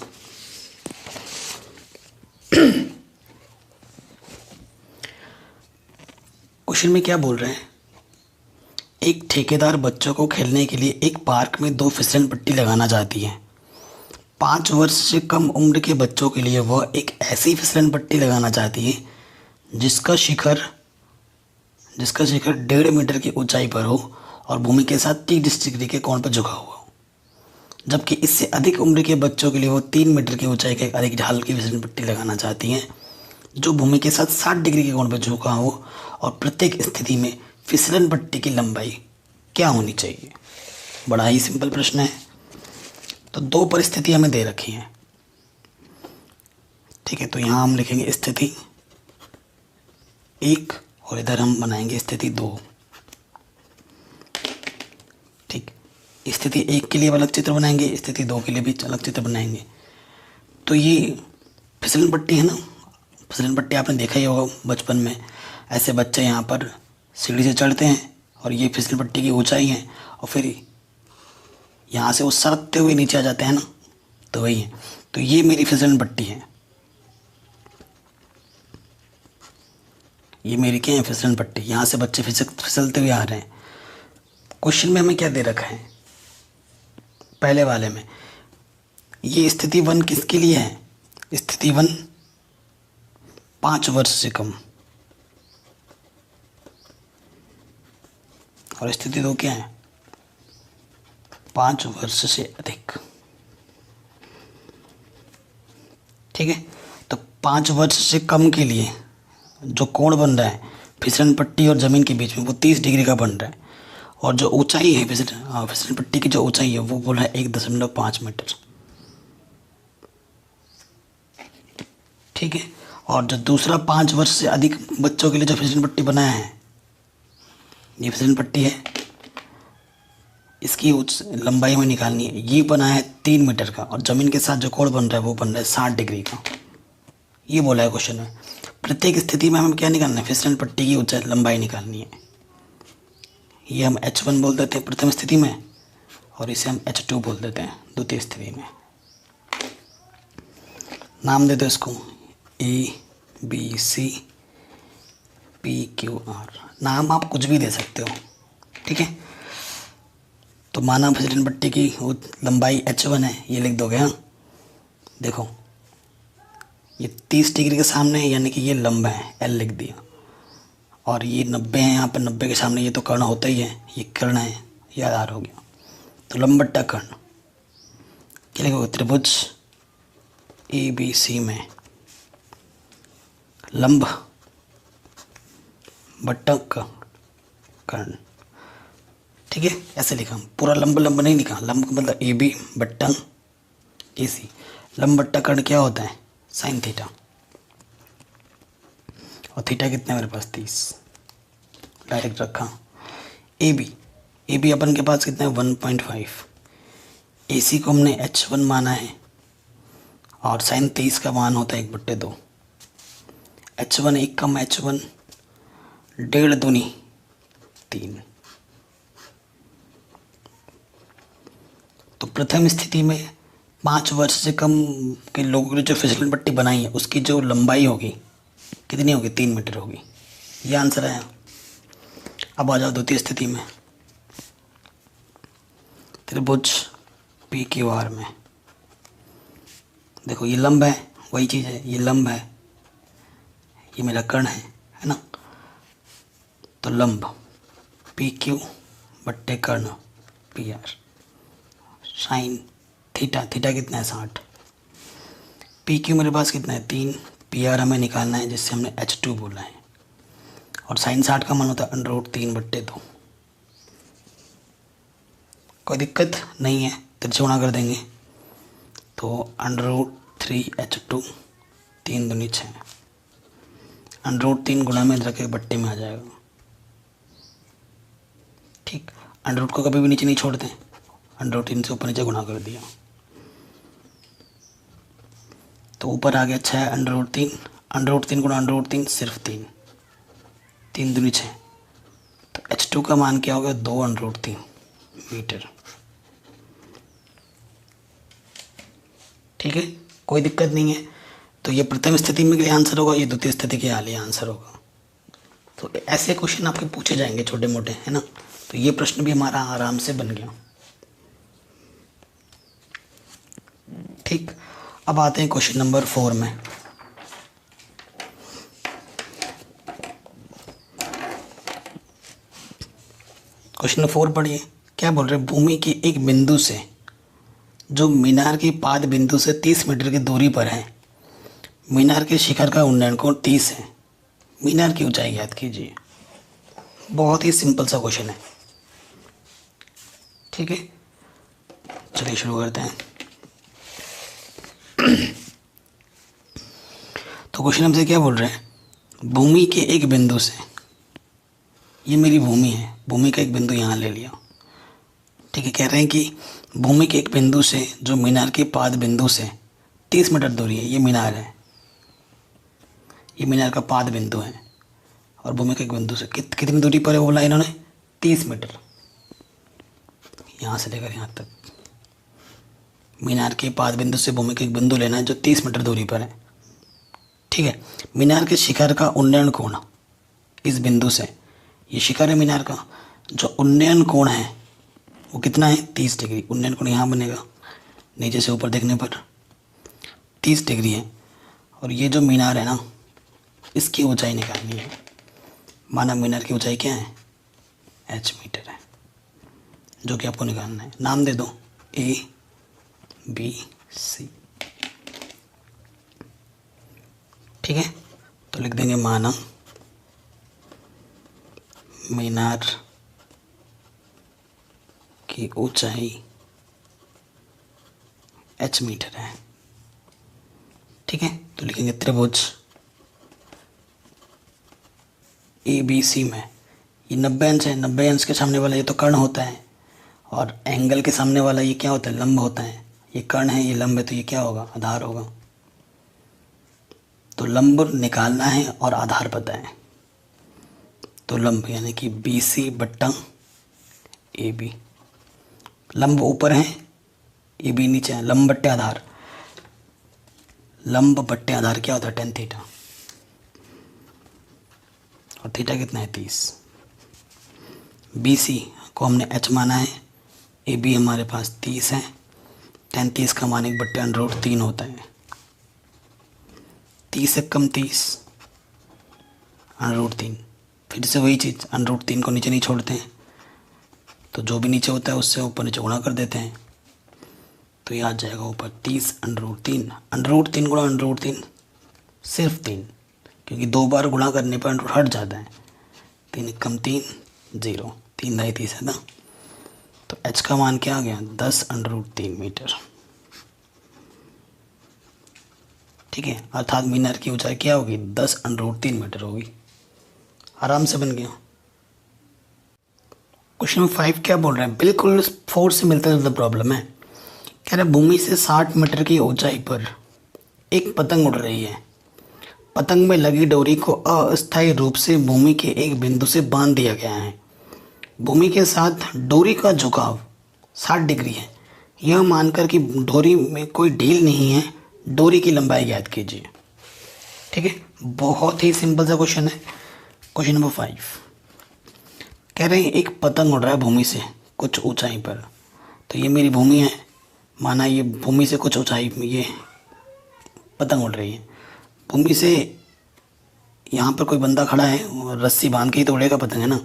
क्वेश्चन में क्या बोल रहे हैं? एक ठेकेदार बच्चों को खेलने के लिए एक पार्क में 2 फिसलन पट्टी लगाना चाहती है। 5 वर्ष से कम उम्र के बच्चों के लिए वह एक ऐसी फिसलन पट्टी लगाना चाहती है जिसका शिखर 1.5 मीटर की ऊंचाई पर हो और भूमि के साथ 30 डिग्री के कोण पर झुका हुआ हो, जबकि इससे अधिक उम्र के बच्चों के लिए वो 3 मीटर की ऊंचाई के अधिक ढाल की फिसलन पट्टी लगाना चाहती हैं जो भूमि के साथ 60 डिग्री के कोण पर झुका हो और प्रत्येक स्थिति में फिसलन पट्टी की लंबाई क्या होनी चाहिए। बड़ा ही सिंपल प्रश्न है। तो दो परिस्थिति हमें दे रखी हैं, ठीक है। तो यहाँ हम लिखेंगे स्थिति 1 और इधर हम बनाएंगे स्थिति 2। ठीक, स्थिति 1 के लिए अलग चित्र बनाएंगे, स्थिति 2 के लिए भी अलग चित्र बनाएंगे। तो ये फिसलन पट्टी है ना, फिसलन पट्टी आपने देखा ही होगा बचपन में। ऐसे बच्चे यहाँ पर सीढ़ी से चढ़ते हैं और ये फिसलन पट्टी की ऊंचाई है और फिर यहाँ से वो सरकते हुए नीचे आ जाते हैं ना, तो वही है। तो ये मेरी फिसलन पट्टी है, ये मेरी क्या है, फिसलन पट्टी। यहाँ से बच्चे फिसलते हुए आ रहे हैं। क्वेश्चन में हमें क्या दे रखा है, पहले वाले में ये स्थिति 1 किसके लिए है, स्थिति 1 5 वर्ष से कम, और स्थिति 2 क्या है, 5 वर्ष से अधिक। ठीक है, तो 5 वर्ष से कम के लिए जो कोण बन रहा है फिसलन पट्टी और ज़मीन के बीच में वो 30 डिग्री का बन रहा है, और जो ऊंचाई है फिसलन पट्टी की जो ऊंचाई है वो बोला है 1.5 मीटर। ठीक है, और जो दूसरा 5 वर्ष से अधिक बच्चों के लिए जो फिसलन पट्टी बनाया है, ये फिसलन पट्टी है, इसकी लंबाई हमें निकालनी है। ये बना है 3 मीटर का और ज़मीन के साथ जो कोण बन रहा है वो बन रहा है 60 डिग्री का। ये बोला है क्वेश्चन में। प्रत्येक स्थिति में हमें क्या निकालना है, फिसलन पट्टी की ऊंचाई लंबाई निकालनी है। ये हम H1 बोल देते हैं प्रथम स्थिति में, और इसे हम H2 बोल देते हैं द्वितीय स्थिति में। नाम दे दो इसको ABC PQR। नाम आप कुछ भी दे सकते हो, ठीक है। तो माना फिसलन पट्टी की लंबाई H1 है, ये लिख दोगे। हाँ, देखो ये 30 डिग्री के सामने है, यानी कि ये लंबा है, L लिख दिया। और ये 90 है, यहाँ पर 90 के सामने ये तो कर्ण होता ही है, ये कर्ण है, ये आधार हो गया। तो लंबट्टा कर्ण क्या लिखोगे, त्रिभुज ABC में लंब बट्टक कर्ण। ठीक है, ऐसे लिखा, पूरा लंब नहीं लिखा। लंब का मतलब AB बट्टा AC। लंब बट्टा कर्ण क्या होता है, साइन थीटा। और थीटा कितना है मेरे पास, 30। डायरेक्ट रखा। AB अपन के पास कितना है, 1.5। AC को हमने H1 माना है, और साइन 30 का मान होता है 1/2। H1 1 कम H1, 1.5 दूनी 3। तो प्रथम स्थिति में 5 वर्ष से कम के लोगों ने जो फिसलन पट्टी बनाई है उसकी जो लंबाई होगी कितनी होगी, 3 मीटर होगी। ये आंसर है। अब आ जाओ द्वितीय स्थिति में, त्रिभुज PQR में। देखो ये लंब है, वही चीज़ है, ये लंब है, ये मेरा कर्ण है ना। तो लंब PQ बट्टे कर्ण PR, साइन थीटा कितना है, 60। PQ मेरे पास कितना है, 3। PR हमें निकालना है, जिससे हमने H2 बोला है। और साइन 60 का मान होता है √3/2। कोई दिक्कत नहीं है, तिरछे गुणा कर देंगे तो √3H2, 3 दूनी 6। √3 गुणा में रखे बट्टे में आ जाएगा। ठीक, √ को कभी भी नीचे नहीं छोड़ते, √3 से ऊपर नीचे गुणा कर दिया तो ऊपर आ गया 6 √3 गुणा √3 सिर्फ 3 दूनी 6। तो H2 का मान क्या होगा, 2 √3 मीटर। ठीक है, कोई दिक्कत नहीं है। तो ये प्रथम स्थिति में के लिए आंसर होगा, ये द्वितीय स्थिति के लिए आंसर होगा। तो ऐसे क्वेश्चन आपके पूछे जाएंगे छोटे मोटे, है ना। तो ये प्रश्न भी हमारा आराम से बन गया। ठीक, अब आते हैं क्वेश्चन नंबर 4 में। क्वेश्चन नंबर 4 पढ़िए, क्या बोल रहे हैं। भूमि के एक बिंदु से जो मीनार के पाद बिंदु से 30 मीटर की दूरी पर है, मीनार के शिखर का उन्नयन कोण 30 है। मीनार की ऊंचाई ज्ञात कीजिए। बहुत ही सिंपल सा क्वेश्चन है। ठीक है, चलिए शुरू करते हैं। तो क्वेश्चन हमसे क्या बोल रहे हैं, भूमि के एक बिंदु से, ये मेरी भूमि है, भूमि का एक बिंदु यहाँ ले लिया। ठीक है, कह रहे हैं कि भूमि के एक बिंदु से जो मीनार के पाद बिंदु से 30 मीटर दूरी है, ये मीनार है, ये मीनार का पाद बिंदु है, और भूमि के एक बिंदु से कितनी दूरी पर है बोला इन्होंने, 30 मीटर, यहाँ से लेकर यहाँ तक। मीनार के पाद बिंदु से भूमि के एक बिंदु लेना है जो 30 मीटर दूरी पर है। ठीक है, मीनार के शिखर का उन्नयन कोण इस बिंदु से, ये शिखर है मीनार का, जो उन्नयन कोण है वो कितना है, 30 डिग्री। उन्नयन कोण यहाँ बनेगा, नीचे से ऊपर देखने पर 30 डिग्री है। और ये जो मीनार है ना, इसकी ऊंचाई निकालनी है। माना मीनार की ऊंचाई क्या है, h मीटर है, जो कि आपको निकालना है। नाम दे दो ABC। ठीक है, तो लिख देंगे माना मीनार की ऊंचाई h मीटर है। ठीक है, तो लिखेंगे त्रिभुज ABC में ये 90 अंश है, 90 अंश के सामने वाला ये तो कर्ण होता है, और एंगल के सामने वाला ये क्या होता है, लंब होता है। ये कर्ण है, ये लंब है, तो ये क्या होगा, आधार होगा। तो लंब निकालना है और आधार पता है, तो लंब यानी कि BC बट्टा AB। लंब ऊपर है, AB नीचे है, लंब बट्टे आधार, लंब बट्टे आधार क्या होता है, tan थीटा, और थीटा कितना है, 30। BC को हमने h माना है, AB हमारे पास 30 है, tan 30 का मान 1/√3 होता है। 30 से कम 30, √3, फिर से वही चीज़, √3 को नीचे नहीं छोड़ते हैं, तो जो भी नीचे होता है उससे ऊपर नीचे गुणा कर देते हैं, तो ये आ जाएगा ऊपर 30 √3। √3 गुणा √3 सिर्फ 3, क्योंकि 2 बार गुणा करने पर अंडर हट जाता है। 3 कम 3 0, 3 दाई 30 है ना, तो h का मान क्या आ गया, 10 √3 मीटर। ठीक है, अर्थात मीनार की ऊंचाई क्या होगी, 10 √3 मीटर होगी। आराम से बन गया। क्वेश्चन नंबर 5 क्या बोल रहे हैं, बिल्कुल 4 से मिलता जुलता प्रॉब्लम है। कह रहे हैं भूमि से 60 मीटर की ऊंचाई पर एक पतंग उड़ रही है। पतंग में लगी डोरी को अस्थायी रूप से भूमि के एक बिंदु से बांध दिया गया है। भूमि के साथ डोरी का झुकाव 60 डिग्री है। यह मानकर कि डोरी में कोई ढील नहीं है, डोरी की लंबाई ज्ञात कीजिए। ठीक है, बहुत ही सिंपल सा क्वेश्चन है। क्वेश्चन नंबर 5 कह रहे हैं एक पतंग उड़ रहा है भूमि से कुछ ऊंचाई पर। तो ये मेरी भूमि है, माना ये भूमि से कुछ ऊंचाई में ये पतंग उड़ रही है। भूमि से यहाँ पर कोई बंदा खड़ा है और रस्सी बांध के ही तो उड़ेगा पतंग, है ना।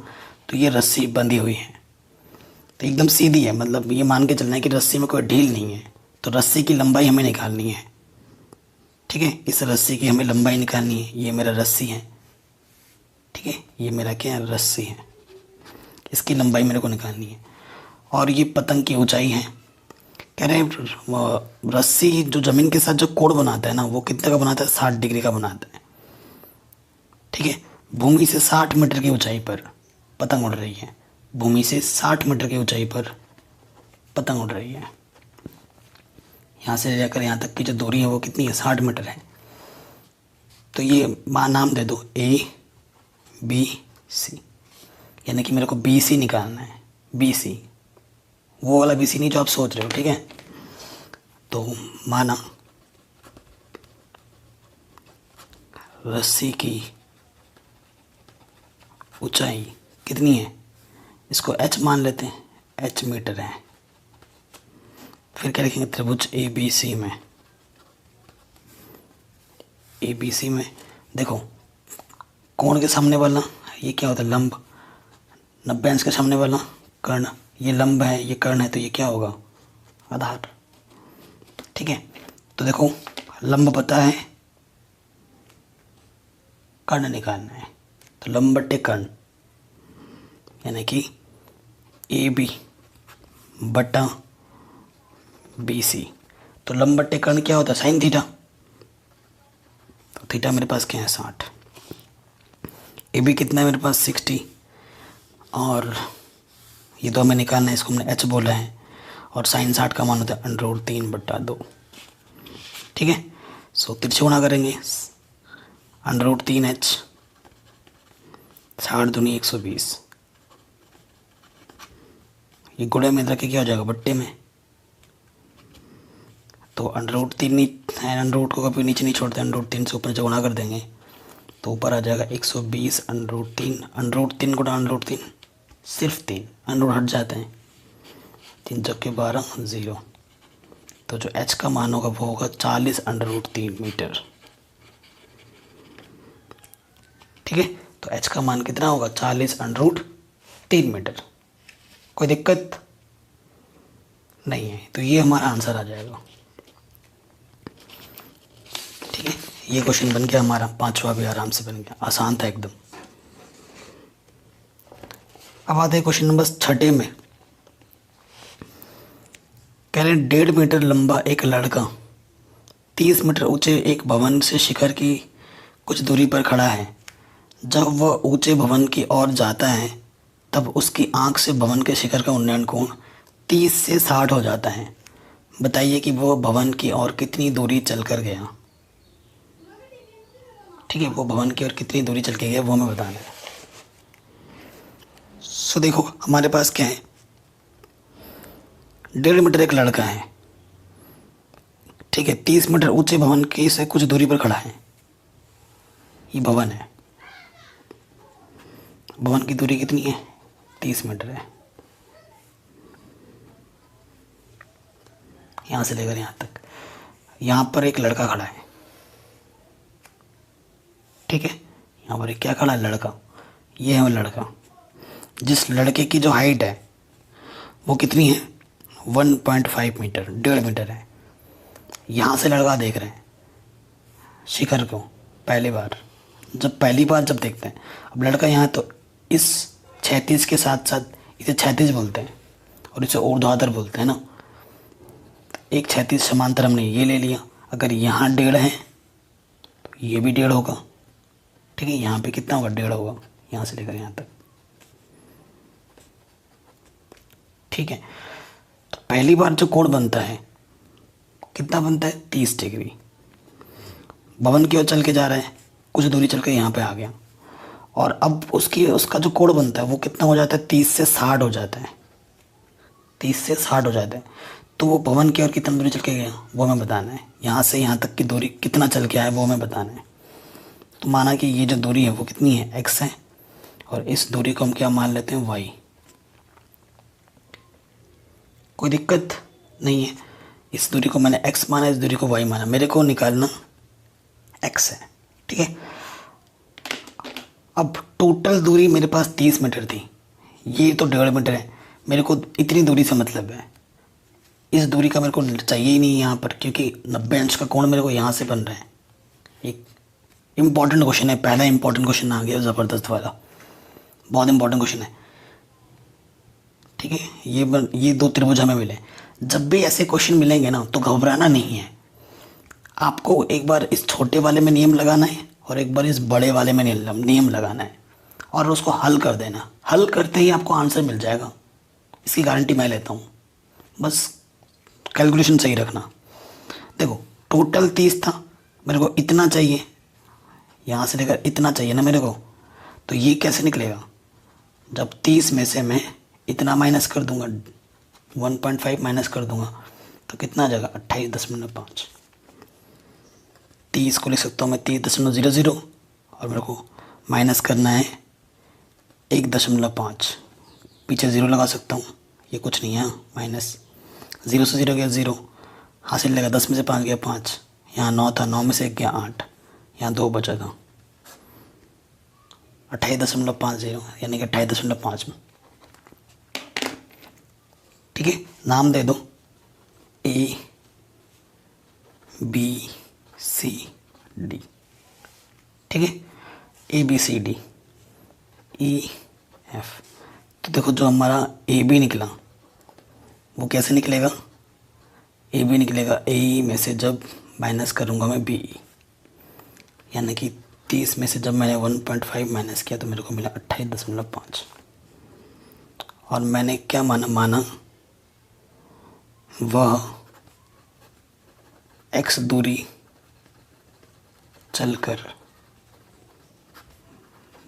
तो ये रस्सी बंधी हुई है, तो एकदम सीधी है, मतलब ये मान के चलना है कि रस्सी में कोई ढील नहीं है। तो रस्सी की लंबाई हमें निकालनी है। ठीक है, इस रस्सी की हमें लंबाई निकालनी है। ये मेरा रस्सी है, ठीक है, ये मेरा क्या है, रस्सी है। इसकी लंबाई मेरे को निकालनी है। और ये पतंग की ऊंचाई है। कह रहे हैं रस्सी जो ज़मीन के साथ जो कोण बनाता है ना, वो कितने का बनाता है, 60 डिग्री का बनाता है। ठीक है, भूमि से 60 मीटर की ऊंचाई पर पतंग उड़ रही है। भूमि से 60 मीटर की ऊंचाई पर पतंग उड़ रही है। यहाँ से लेकर यहाँ तक की जो दूरी है वो कितनी है, 60 मीटर है। तो ये नाम दे दो ABC, यानी कि मेरे को BC निकालना है। BC वो वाला BC नहीं जो आप सोच रहे हो। ठीक है, तो माना रस्सी की ऊंचाई कितनी है, इसको h मान लेते हैं, h मीटर है। फिर क्या लिखेंगे, त्रिभुज ABC में, ABC में देखो कोण के सामने वाला ये क्या होता है, लंब। 90 अंश के सामने वाला कर्ण, ये लंब है, ये कर्ण है, तो ये क्या होगा, आधार। ठीक है, तो देखो लंब पता है, कर्ण निकालना है। तो लंब बट्टे कर्ण, यानी कि ए बी बटा बी सी। तो लंब बट्टे कर्ण क्या होता है? Sine theta. तो थीटा मेरे पास क्या है? 60। ए बी कितना है मेरे पास? 60। और ये तो हमें निकालना है, इसको हमने एच बोला है। और साइन 60 का मान होता है √3/2। ठीक है। सो तिरछे गुणा करेंगे, √3h 60 दूनी 120। ये गुणे में रखे क्या हो जाएगा? बट्टे में। तो √3 है, √ को कभी नीचे नहीं छोड़ते, √3 से ऊपर से गुणा कर देंगे तो ऊपर आ जाएगा 120 √3। √3 गुणा √3 सिर्फ 3, √ हट जाते हैं। 3 चौके 12 0। तो जो h का मान होगा वो होगा 40 √3 मीटर। ठीक है। तो h का मान कितना होगा? 40 √3 मीटर। कोई दिक्कत नहीं है। तो ये हमारा आंसर आ जाएगा। ठीक है। ये क्वेश्चन बन गया हमारा, 5वां भी आराम से बन गया, आसान था एकदम। अब आते हैं क्वेश्चन नंबर 6 में। कह रहे हैं 1.5 मीटर लंबा एक लड़का 30 मीटर ऊंचे एक भवन से शिखर की कुछ दूरी पर खड़ा है। जब वह ऊंचे भवन की ओर जाता है तब उसकी आंख से भवन के शिखर का उन्नयन कोण 30 से 60 हो जाता है। बताइए कि वह भवन की ओर कितनी दूरी चलकर गया। ठीक है, वो भवन की ओर कितनी दूरी चल के गया वो हमें बताना है। सो देखो हमारे पास क्या है, 1.5 मीटर एक लड़का है। ठीक है, 30 मीटर ऊंचे भवन के से कुछ दूरी पर खड़ा है। ये भवन है, भवन की दूरी कितनी है? 30 मीटर है, यहाँ से लेकर यहाँ तक। यहाँ पर एक लड़का खड़ा है। ठीक है, यहाँ पर एक क्या खड़ा है? लड़का। ये है वो लड़का। जिस लड़के की जो हाइट है वो कितनी है? 1.5 मीटर, 1.5 मीटर है। यहाँ से लड़का देख रहे हैं शिखर को पहली बार, पहली बार जब देखते हैं। अब लड़का यहाँ, तो इस क्षैतिज के साथ साथ इसे क्षैतिज बोलते हैं और इसे ऊर्ध्वाधर बोलते हैं ना। एक क्षैतिज समांतर हमने ये ले लिया। अगर यहाँ 1.5 है तो ये भी 1.5 होगा। ठीक है, यहाँ पे कितना होगा? 1.5 होगा, यहाँ से लेकर यहाँ तक। ठीक है, तो पहली बार जो कोण बनता है कितना बनता है? 30 डिग्री। भवन की ओर चल के जा रहा है, कुछ दूरी चल के यहाँ पे आ गया, और अब उसका जो कोण बनता है वो कितना हो जाता है? 30 से 60 हो जाता है। 30 से 60 हो जाता है। तो वो भवन की ओर कितना दूरी चल के गया वो हमें बताना है। यहाँ से यहाँ तक की दूरी कितना चल के आया वो हमें बताना है। तो माना कि ये जो दूरी है वो कितनी है? x है, और इस दूरी को हम क्या मान लेते हैं? y। कोई दिक्कत नहीं है। इस दूरी को मैंने x माना, इस दूरी को y माना। मेरे को निकालना x है। ठीक है, अब टोटल दूरी मेरे पास 30 मीटर थी, ये तो 1.5 मीटर है। मेरे को इतनी दूरी से मतलब है, इस दूरी का मेरे को चाहिए ही नहीं यहाँ पर, क्योंकि 90 अंश का कोण मेरे को यहाँ से बन रहा है। एक इम्पॉर्टेंट क्वेश्चन है, पहला इम्पॉर्टेंट क्वेश्चन आ गया, ज़बरदस्त वाला, बहुत इंपॉर्टेंट क्वेश्चन है। ठीक है, ये 2 त्रिभुज हमें मिले। जब भी ऐसे क्वेश्चन मिलेंगे ना तो घबराना नहीं है। आपको एक बार इस छोटे वाले में नियम लगाना है और एक बार इस बड़े वाले में नियम लगाना है और उसको हल कर देना। हल करते ही आपको आंसर मिल जाएगा, इसकी गारंटी मैं लेता हूँ। बस कैलकुलेशन सही रखना। देखो टोटल 30 था, मेरे को इतना चाहिए, यहाँ से लेकर इतना चाहिए ना मेरे को। तो ये कैसे निकलेगा? जब 30 में से मैं इतना माइनस कर दूंगा, 1.5 माइनस कर दूंगा, तो कितना आ जाएगा? 28.5। 30 को लिख सकता हूँ मैं 30.00, और मेरे को माइनस करना है 1.5। पीछे 0 लगा सकता हूँ, ये कुछ नहीं है। माइनस 0 से 0 गया 0, हासिल लगा 10 में से 5 गया 5, यहाँ 9 था, 9 में से 1 गया 8, यहाँ 2 बचा था। 28.50 यानी कि 28.5 में। ठीक है, नाम दे दो A B C D। ठीक है, A B C D E F तो देखो जो हमारा ए बी निकला वो कैसे निकलेगा, ए बी निकलेगा ए में से जब माइनस करूँगा मैं बी, यानी कि 30 में से जब मैंने 1.5 माइनस किया तो मेरे को मिला 28.5। और मैंने क्या माना वह x दूरी चलकर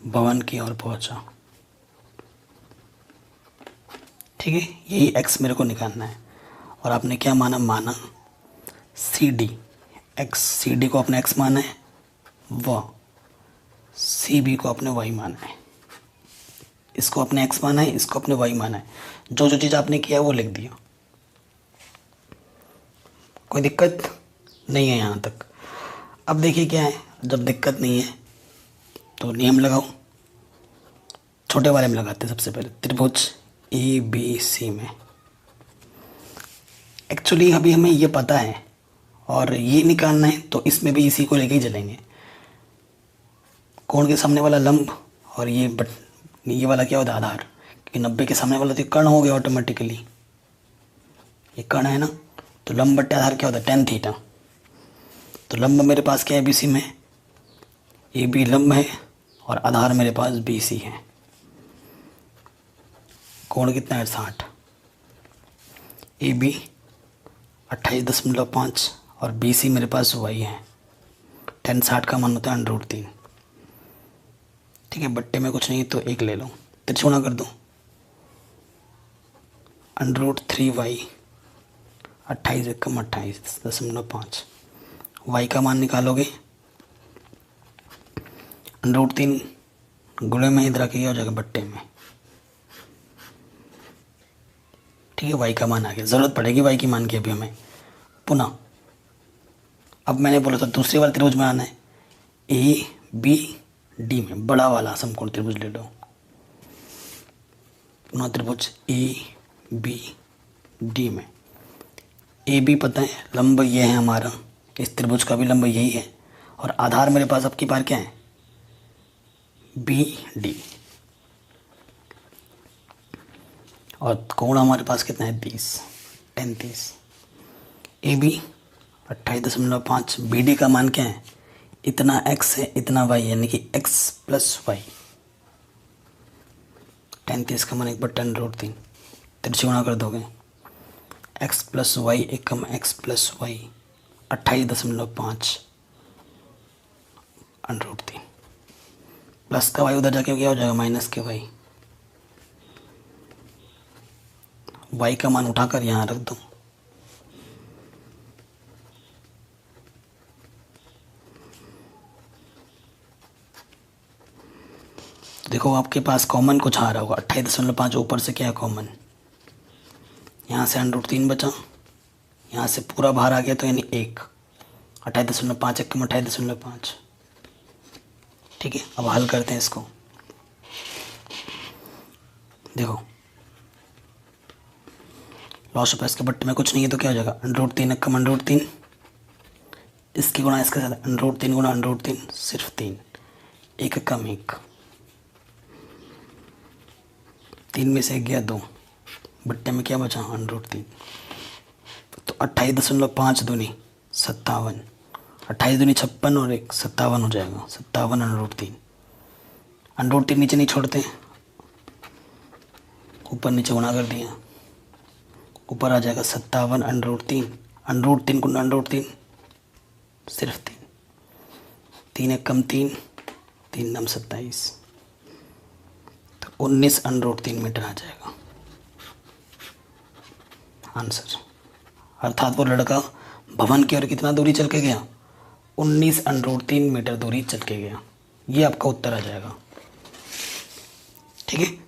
भवन की ओर पहुंचा। ठीक है, यही x मेरे को निकालना है। और आपने क्या माना C D, X C D को अपने x माना है, वह सी बी को अपने y माना है। इसको अपने x माना है, इसको अपने y माना है। जो जो चीज़ आपने किया है वो लिख दिया, कोई दिक्कत नहीं है यहाँ तक। अब देखिए क्या है, जब दिक्कत नहीं है तो नियम लगाओ। छोटे वाले में लगाते हैं सबसे पहले, त्रिभुज ए बी सी में। एक्चुअली अभी हमें ये पता है और ये निकालना है, तो इसमें भी इसी को लेके ही चलेंगे। कोण के सामने वाला लंब और ये वाला क्या होता है, आधार। क्योंकि 90 के सामने वाला तो कर्ण हो गया ऑटोमेटिकली, ये कर्ण है ना, तो लंब बट्टे आधार क्या होता है, tan थीटा। तो लंब मेरे पास क्या है BC में, ए बी लंब है और आधार मेरे पास BC है। कोण कितना है 60, ए बी 28.5 और BC मेरे पास y है। tan 60 का मान होता है √3। ठीक है, बट्टे में कुछ नहीं तो एक ले लो, त्रिकोणा कर दो, √3y 28.5 y का मान निकालोगे, √3 गुणे में इधर आके हो जाएगा बट्टे में। ठीक है, y का मान आ गया। ज़रूरत पड़ेगी y की मान की अभी हमें पुनः। अब मैंने बोला था दूसरे वाले त्रिभुज में आना है, ए बी डी में, बड़ा वाला समकोण त्रिभुज ले लो। पुनः त्रिभुज ए बी डी में, ए बी पता है लंब ये है हमारा, इस त्रिभुज का भी लंब यही है और आधार मेरे पास अब की बार क्या है, बी डी। और कोण हमारे पास कितना है 30, tan 30। A B 28.5, B D का मान क्या है, इतना x है इतना y, यानी कि x + y। tan 30 का मान 1/tan√3, त्रिकोणा कर दोगे, x + y एकम x + y 28.5 √3। प्लस का y उधर जाके क्या हो जाएगा, माइनस के y। y का मान उठाकर यहाँ रख दो, देखो आपके पास कॉमन कुछ आ रहा होगा, 28.5 ऊपर से क्या है कॉमन, यहाँ से √3 बचा, यहाँ से पूरा बाहर आ गया तो यानी 1, 28.5 एकम 28.5। ठीक है, अब हल करते हैं इसको। देखो लॉस ऑफ इसके बट्टे में कुछ नहीं है तो क्या हो जाएगा, √3 एकम √3, इसकी गुणा इसके साथ √3 गुणा √3 सिर्फ 3, 1 एकम 1, 3 में से गया 2, बट्टे में क्या बचा √3। तो 28.5 दूनी 57, 28 दूनी 56 और 1 57 हो जाएगा, 57 √3 नीचे नहीं छोड़ते, ऊपर नीचे गुणा कर दिया, ऊपर आ जाएगा 57 √3 गुणा √3 सिर्फ 3, 3 एकम 3, 3 नम 27, तो 19 √3 मीटर आ जाएगा आंसर। अर्थात वो लड़का भवन की ओर कितना दूरी चल के गया, 19 √3 मीटर दूरी चल के गया। ये आपका उत्तर आ जाएगा। ठीक है,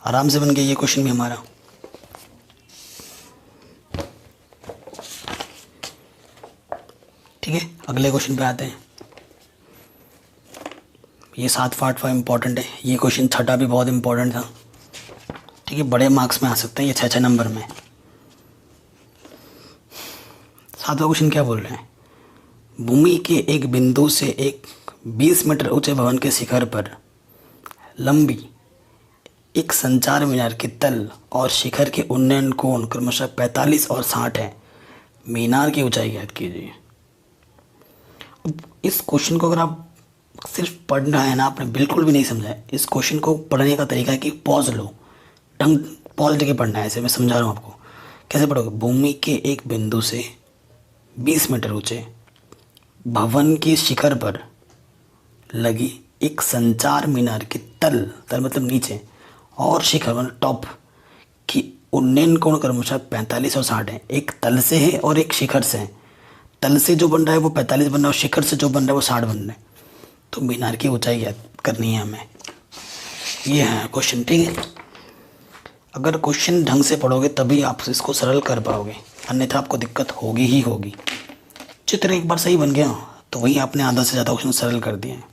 आराम से बन गया ये क्वेश्चन भी हमारा। ठीक है, अगले क्वेश्चन पे आते हैं। ये 7 पार्ट इम्पॉर्टेंट है, ये क्वेश्चन छठा भी बहुत इम्पोर्टेंट था। ठीक है, बड़े मार्क्स में आ सकते हैं ये 6 नंबर में। 7वां क्वेश्चन क्या बोल रहे हैं, भूमि के एक बिंदु से एक 20 मीटर ऊंचे भवन के शिखर पर लंबी एक संचार मीनार के तल और शिखर के उन्नयन कोण क्रमशः 45 और 60 है। मीनार की ऊंचाई ज्ञात कीजिए। अब इस क्वेश्चन को अगर आप सिर्फ पढ़ना है ना, आपने बिल्कुल भी नहीं समझा है, इस क्वेश्चन को पढ़ने का तरीका है कि पॉज लो, पॉज लेके पढ़ना है। ऐसे मैं समझा रहा हूँ आपको कैसे पढ़ोगे। भूमि के एक बिंदु से 20 मीटर ऊंचे भवन के शिखर पर लगी एक संचार मीनार के तल मतलब नीचे और शिखर मतलब टॉप की उन्नयन कोण क्रमशः 45 और 60 है। एक तल से है और एक शिखर से है। तल से जो बन रहा है वो 45 बन रहा है और शिखर से जो बन रहा है वो 60 बन रहा है। तो मीनार की ऊंचाई याद करनी है हमें। ये है क्वेश्चन, ठीक है। अगर क्वेश्चन ढंग से पढ़ोगे तभी आप इसको सरल कर पाओगे, अन्यथा आपको दिक्कत होगी ही होगी। चित्र एक बार सही बन गया तो वही आपने आधा से ज़्यादा क्वेश्चन सरल कर दिए हैं।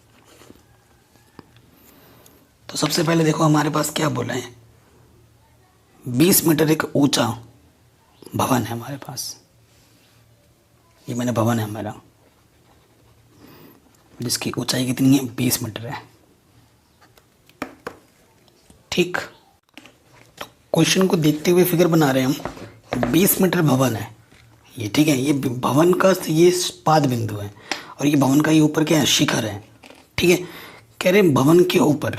तो सबसे पहले देखो हमारे पास क्या बोला है, 20 मीटर एक ऊंचा भवन है हमारे पास। ये मैंने भवन है हमारा, जिसकी ऊंचाई कितनी है, 20 मीटर है, ठीक। तो क्वेश्चन को देखते हुए फिगर बना रहे हैं हम। 20 मीटर भवन है ये, ठीक है। ये भवन का ये पाद बिंदु है और ये भवन का ये ऊपर क्या है, शिखर है, ठीक है। कह रहे भवन के ऊपर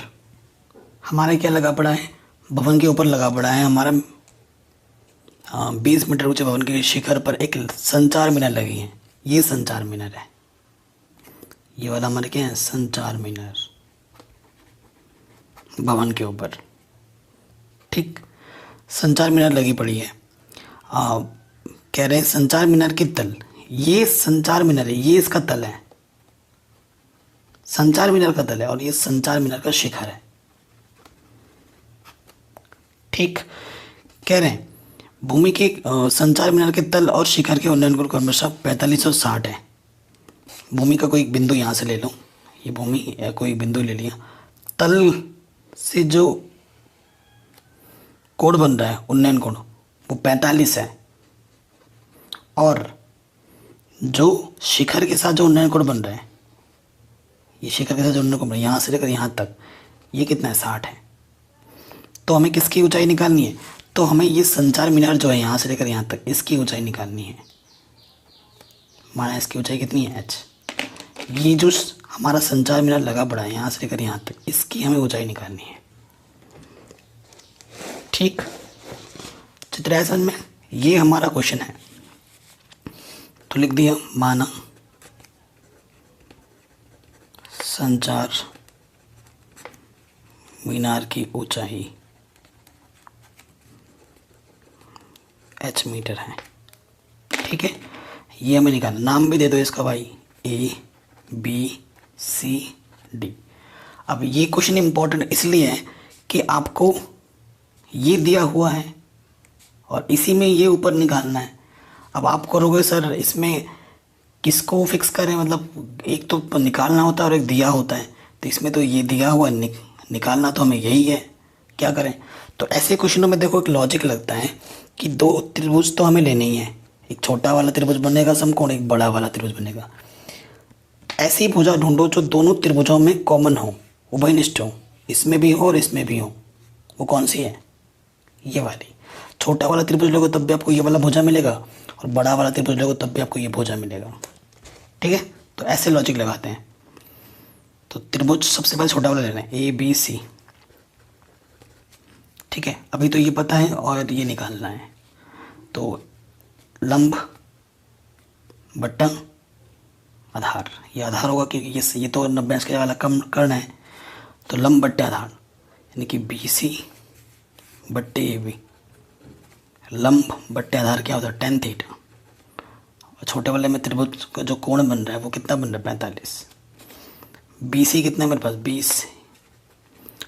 हमारा क्या लगा पड़ा है, भवन के ऊपर लगा पड़ा है हमारा 20 मीटर ऊंचे भवन के शिखर पर एक संचार मीनार लगी है। ये संचार मीनार है, ये वाला हमारे क्या है, संचार मीनार भवन के ऊपर, ठीक। संचार मीनार लगी पड़ी है। कह रहे हैं संचार मीनार के तल, ये संचार मीनार है, ये इसका तल है, संचार मीनार का तल है और ये संचार मीनार का शिखर है, ठीक। कह रहे हैं भूमि के संचार मीनार के तल और शिखर के उन्नयन कोण क्रमशः 45 और 60 है। भूमि का कोई बिंदु यहाँ से ले लो, ये भूमि कोई बिंदु ले लिया, तल से जो कोण बन रहा है उन्नयन कोण वो 45 है और जो शिखर के साथ जो उन्नयन कोण बन रहा है, ये शिखर के साथ जो उन्नयन कोण बन रहा है यहाँ से लेकर यहाँ तक, ये कितना है, 60 है। तो हमें किसकी ऊंचाई निकालनी है, तो हमें ये संचार मीनार जो है यहाँ से लेकर यहाँ तक, इसकी ऊंचाई निकालनी है। माना इसकी ऊंचाई कितनी है, h। ये जो हमारा संचार मीनार लगा पड़ा है यहाँ से लेकर यहाँ तक, इसकी हमें ऊंचाई निकालनी है, ठीक। चित्र है समझ में, ये हमारा क्वेश्चन है। तो लिख दिया, माना संचार मीनार की ऊंचाई h मीटर है, ठीक है। ये हमें निकालना, नाम भी दे दो इसका भाई, ABCD। अब ये क्वेश्चन इंपॉर्टेंट इसलिए है कि आपको ये दिया हुआ है और इसी में ये ऊपर निकालना है। अब आप करोगे सर इसमें किसको फिक्स करें, मतलब एक तो निकालना होता है और एक दिया होता है, तो इसमें तो ये दिया हुआ निकालना तो हमें यही है, क्या करें। तो ऐसे क्वेश्चनों में देखो एक लॉजिक लगता है कि दो त्रिभुज तो हमें लेने ही है, एक छोटा वाला त्रिभुज बनेगा समकोण, एक बड़ा वाला त्रिभुज बनेगा। ऐसी भुजा ढूंढो जो दोनों त्रिभुजों में कॉमन हो, उभयनिष्ठ हो, इसमें भी हो और इसमें भी हो। वो कौन सी है, ये वाली। छोटा वाला त्रिभुज लोगे तब भी आपको ये वाला भुजा मिलेगा और बड़ा वाला त्रिभुज लोगे तब भी आपको ये भुजा मिलेगा, ठीक है। तो ऐसे लॉजिक लगाते हैं। तो त्रिभुज सबसे पहले छोटा वाला लेना है, ABC, ठीक है। अभी तो ये पता है और ये निकालना है। तो लंब बट्टा आधार, ये आधार होगा क्योंकि ये तो 90 अंश के वाला कम करना है। तो लंब बट्टे आधार यानी कि BC बट्टे AB, लंब बट्टे आधार क्या होता है, tan थीटा। छोटे वाले में त्रिभुज का जो कोण बन रहा है वो कितना बन रहा है, 45। BC कितना है मेरे पास, 20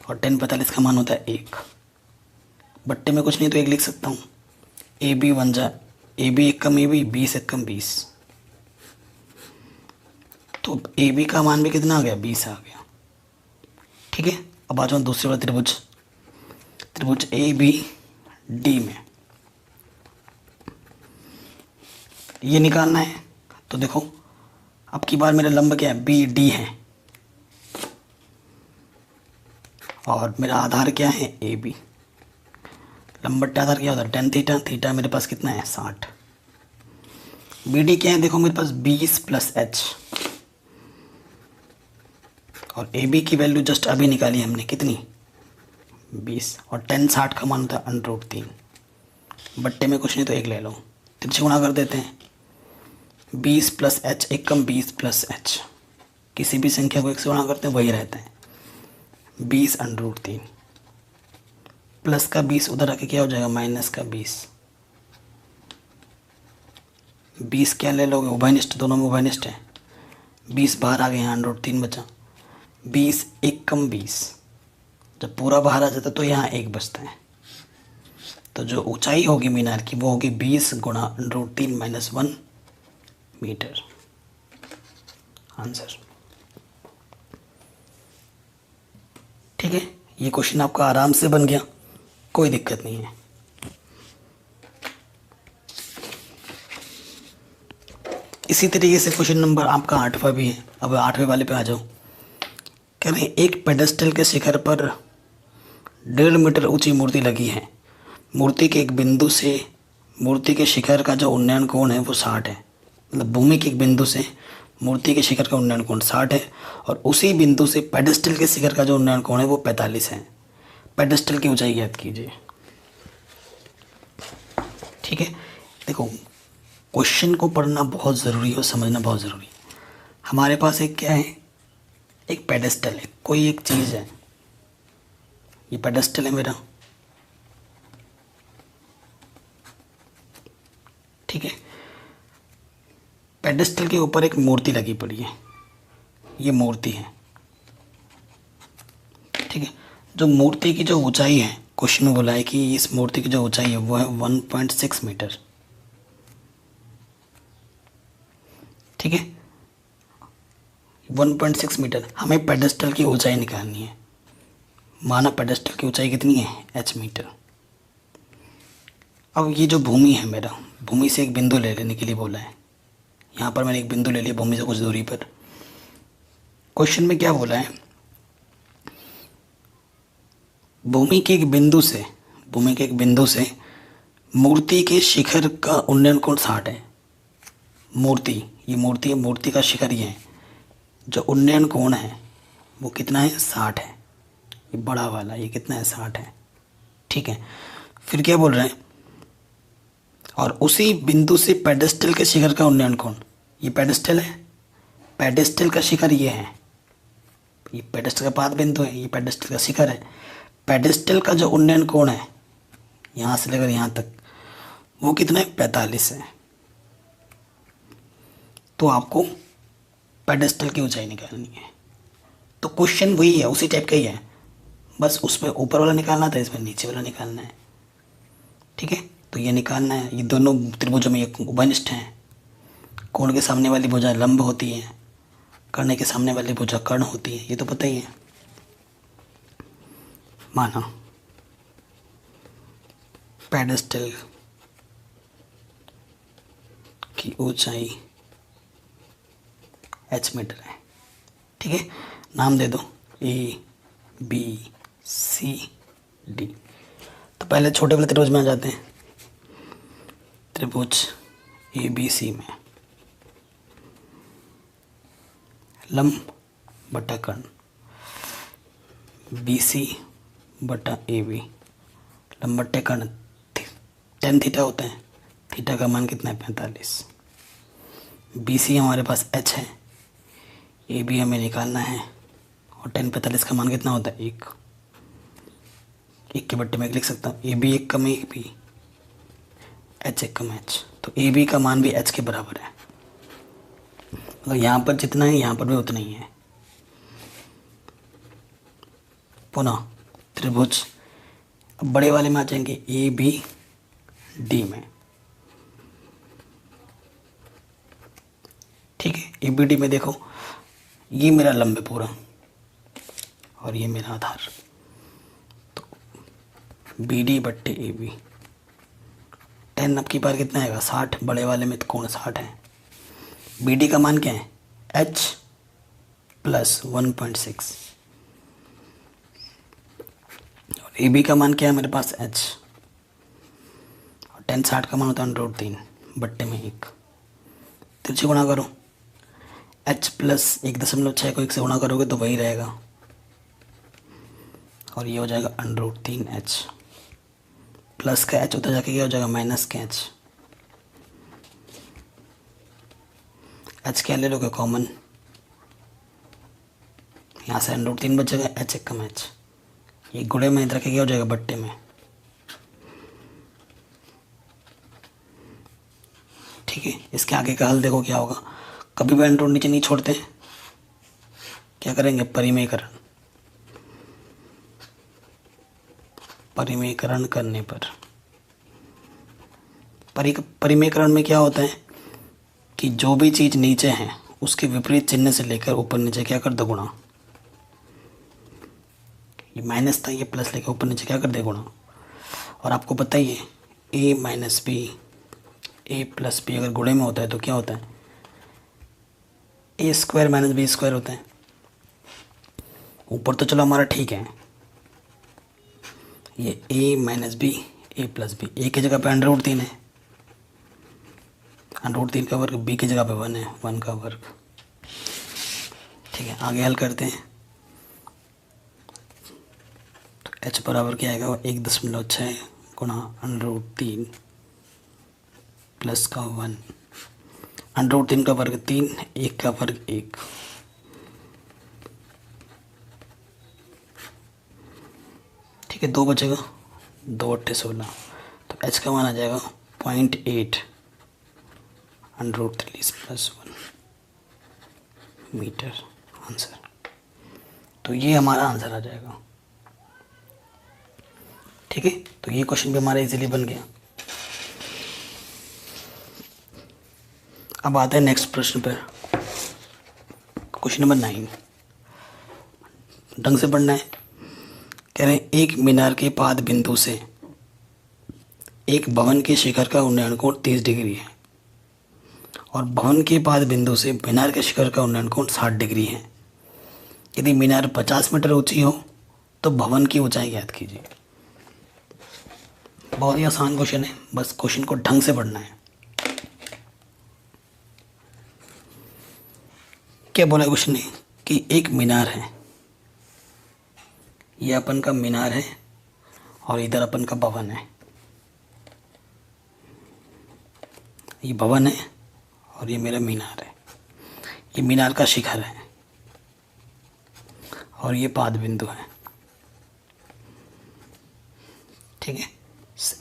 और tan 45 का मान होता है 1। बट्टे में कुछ नहीं तो 1 लिख सकता हूँ। AB बन जा, AB 1 कम AB, 20 1 कम 20। तो AB का मान भी कितना आ गया, 20 आ गया, ठीक है। अब आ जाओ दूसरे वाला त्रिभुज, त्रिभुज ABD में ये निकालना है। तो देखो अब की बार मेरा लंब क्या है, BD है और मेरा आधार क्या है, ए बी। लंबट्टे आधार क्या होता है, टेन थीटा। थीटा मेरे पास कितना है, 60। बी डी क्या है, देखो मेरे पास 20 प्लस एच, और ए बी की वैल्यू जस्ट अभी निकाली हमने, कितनी, 20। और 10 60 का मान होता है √3। बट्टे में कुछ नहीं तो 1 ले लो, तिरछे गुणा कर देते हैं। 20 प्लस एच, 1 कम 20 प्लस एच, किसी भी संख्या को 1 से गुणा करते हैं वही रहता है, 20 √3 प्लस का 20 उधर आके क्या हो जाएगा, माइनस का 20। 20 क्या ले लोगे, उभयनिष्ठ, दोनों में उभयनिष्ठ है। 20 बाहर आ गए, यहाँ √3 बचा। 20 1 कम 20, जब पूरा बाहर आ जाता है तो यहाँ 1 बचता है। तो जो ऊंचाई होगी मीनार की वो होगी 20 गुणा √3 माइनस 1 मीटर। आंसर। ठीक है, ये क्वेश्चन आपका आराम से बन गया, कोई दिक्कत नहीं है। इसी तरीके से क्वेश्चन नंबर आपका 8वां भी है। अब 8वें वाले पे आ जाओ। कह रहे हैं एक पेडेस्टल के शिखर पर 1.5 मीटर ऊंची मूर्ति लगी है। मूर्ति के एक बिंदु से मूर्ति के शिखर का जो उन्नयन कोण है वो 60 है। मतलब भूमि के एक बिंदु से मूर्ति के शिखर का उन्नयन कोण 60 है, और उसी बिंदु से पेडेस्टल के शिखर का जो उन्नयन कोण है वो 45 है। पेडेस्टल की ऊंचाई ज्ञात कीजिए। ठीक है, देखो क्वेश्चन को पढ़ना बहुत ज़रूरी है और समझना बहुत ज़रूरी है। हमारे पास एक क्या है, एक पेडेस्टल है, कोई एक चीज़ है। ये पेडेस्टल है मेरा, ठीक है। पेडेस्टल के ऊपर एक मूर्ति लगी पड़ी है, ये मूर्ति है, ठीक है। जो मूर्ति की जो ऊंचाई है, क्वेश्चन में बोला है कि इस मूर्ति की जो ऊंचाई है वो है 1.6 मीटर, ठीक है। 1.6 मीटर। हमें पेडेस्टल की ऊंचाई निकालनी है। माना पेडेस्टल की ऊंचाई कितनी है, h मीटर। अब ये जो भूमि है मेरा, भूमि से एक बिंदु ले लेने के लिए बोला है। यहाँ पर मैंने एक बिंदु ले लिया भूमि से कुछ दूरी पर। क्वेश्चन में क्या बोला है, भूमि के एक बिंदु से मूर्ति के शिखर का उन्नयन कोण 60 है। ये मूर्ति है, मूर्ति का शिखर ये है, जो उन्नयन कोण है वो कितना है, 60 है। ये बड़ा वाला ये कितना है, 60 है, ठीक है। फिर क्या बोल रहे हैं, और उसी बिंदु से पेडेस्टल के शिखर का उन्नयन कोण, ये पेडेस्टल है, पेडेस्टल का शिखर ये है, ये पेडेस्टल का पाद बिंदु है, ये पेडेस्टल का शिखर है। पेडेस्टल का जो उन्नयन कोण है यहाँ से लेकर यहाँ तक वो कितना है, 45 है। तो आपको पेडेस्टल की ऊंचाई निकालनी है। तो क्वेश्चन वही है, उसी टाइप का ही है, बस उसमें ऊपर वाला निकालना था, इसमें नीचे वाला निकालना है, ठीक है। तो ये निकालना है। ये दोनों त्रिभुजों में एक उभयनिष्ठ हैं। कोण के सामने वाली भुजा लंब होती है, कर्ण के सामने वाली भुजा कर्ण होती है, ये तो पता ही है। माना पेडेस्टल की ऊंचाई h मीटर है, ठीक है। नाम दे दो ABCD। तो पहले छोटे वाले त्रिभुज में आ जाते हैं। त्रिभुज ABC में लंब बटा कर्ण, BC बटा AB, लंब बटे कर्ण, tan थीटा होता है। थीटा का मान कितना है, 45। BC हमारे पास h है, AB हमें निकालना है, और tan 45 का मान कितना होता है, 1। 1 के बट्टे में 1 लिख सकता हूँ। AB 1 कम AB, h 1 कम h, तो AB का मान भी h के बराबर है। तो यहाँ पर जितना है यहाँ पर भी उतना ही है। पुनः त्रिभुज, अब बड़े वाले में आ जाएंगे ABD में, ठीक है। ABD में देखो, ये मेरा लंब है पूरा और ये मेरा आधार, तो BD बट्टे AB। tan अब की बार कितना आएगा, 60। बड़े वाले में तो कोण 60 है। BD का मान क्या है, h प्लस 1.6। ए बी का मान क्या है मेरे पास h, और 10/60 का मान होता है √3 बट्टे में 1। तिरछे गुणा करो, h प्लस 1.6 को 1 से गुणा करोगे तो वही रहेगा, और ये हो जाएगा √3h प्लस का h उधर जाके क्या हो जाएगा माइनस का h। h क्या ले लोगे कॉमन, यहाँ से √3 बचेगा, h एक कम h, ये गुणे में इधर के क्या हो जाएगा बट्टे में। ठीक है, इसके आगे का हल देखो क्या होगा। कभी भी अंडर रूट नीचे नहीं छोड़ते, क्या करेंगे परिमेयकरण, परिमेयकरण करने पर परिमेयकरण में क्या होता है कि जो भी चीज़ नीचे है उसके विपरीत चिन्ह से लेकर ऊपर नीचे क्या कर दो गुणा। ये माइनस था, ये प्लस लेकर ऊपर नीचे क्या कर दे गुणा। और आपको पता ही है a minus B, a plus B अगर गुणे में होता है तो क्या होता है a² माइनस b² होता है। ऊपर तो चलो हमारा ठीक है, ये a minus B, a plus B, a की जगह पे √3 है, √3 का वर्ग, b की जगह पे 1 है, 1 का वर्ग। ठीक है, आगे हल करते हैं। तो h बराबर क्या आएगा 1.6 गुणा √3 प्लस का 1, √3 का वर्ग 3, 1 का वर्ग 1। ठीक है, 2 बचेगा, 2 8 16, तो h का मान आ जाएगा 0.8 √3 प्लस 1 मीटर आंसर। तो ये हमारा आंसर आ जाएगा। ठीक है, तो ये क्वेश्चन भी हमारा इजीली बन गया। अब आते हैं नेक्स्ट प्रश्न पर, क्वेश्चन नंबर 9। ढंग से पढ़ना है। कह रहे हैं एक मीनार के पाद बिंदु से एक भवन के शिखर का उन्नयन कोण 30 डिग्री है, और भवन के पाद बिंदु से मीनार के शिखर का उन्नयन कोण 60 डिग्री है। यदि मीनार 50 मीटर ऊंची हो तो भवन की ऊंचाई ज्ञात कीजिए। बहुत ही आसान क्वेश्चन है, बस क्वेश्चन को ढंग से पढ़ना है। क्या बोला क्वेश्चन ने कि एक मीनार है, ये अपन का मीनार है और इधर अपन का भवन है। ये भवन है और ये मेरा मीनार है। ये मीनार का शिखर है और ये पाद बिंदु है। ठीक है,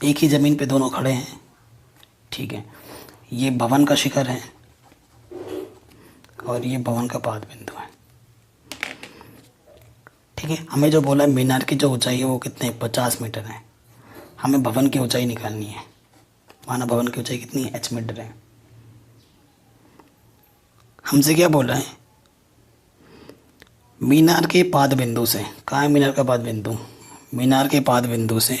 एक ही ज़मीन पे दोनों खड़े हैं। ठीक है, ये भवन का शिखर है और ये भवन का पाद बिंदु है। ठीक है, हमें जो बोला है मीनार की जो ऊंचाई है वो कितने 50 मीटर है। हमें भवन की ऊंचाई निकालनी है। माना भवन की ऊंचाई कितनी है h मीटर है। हमसे क्या बोल रहा है मीनार के पाद बिंदु से, कहाँ है मीनार का पाद बिंदु, मीनार के पाद बिंदु से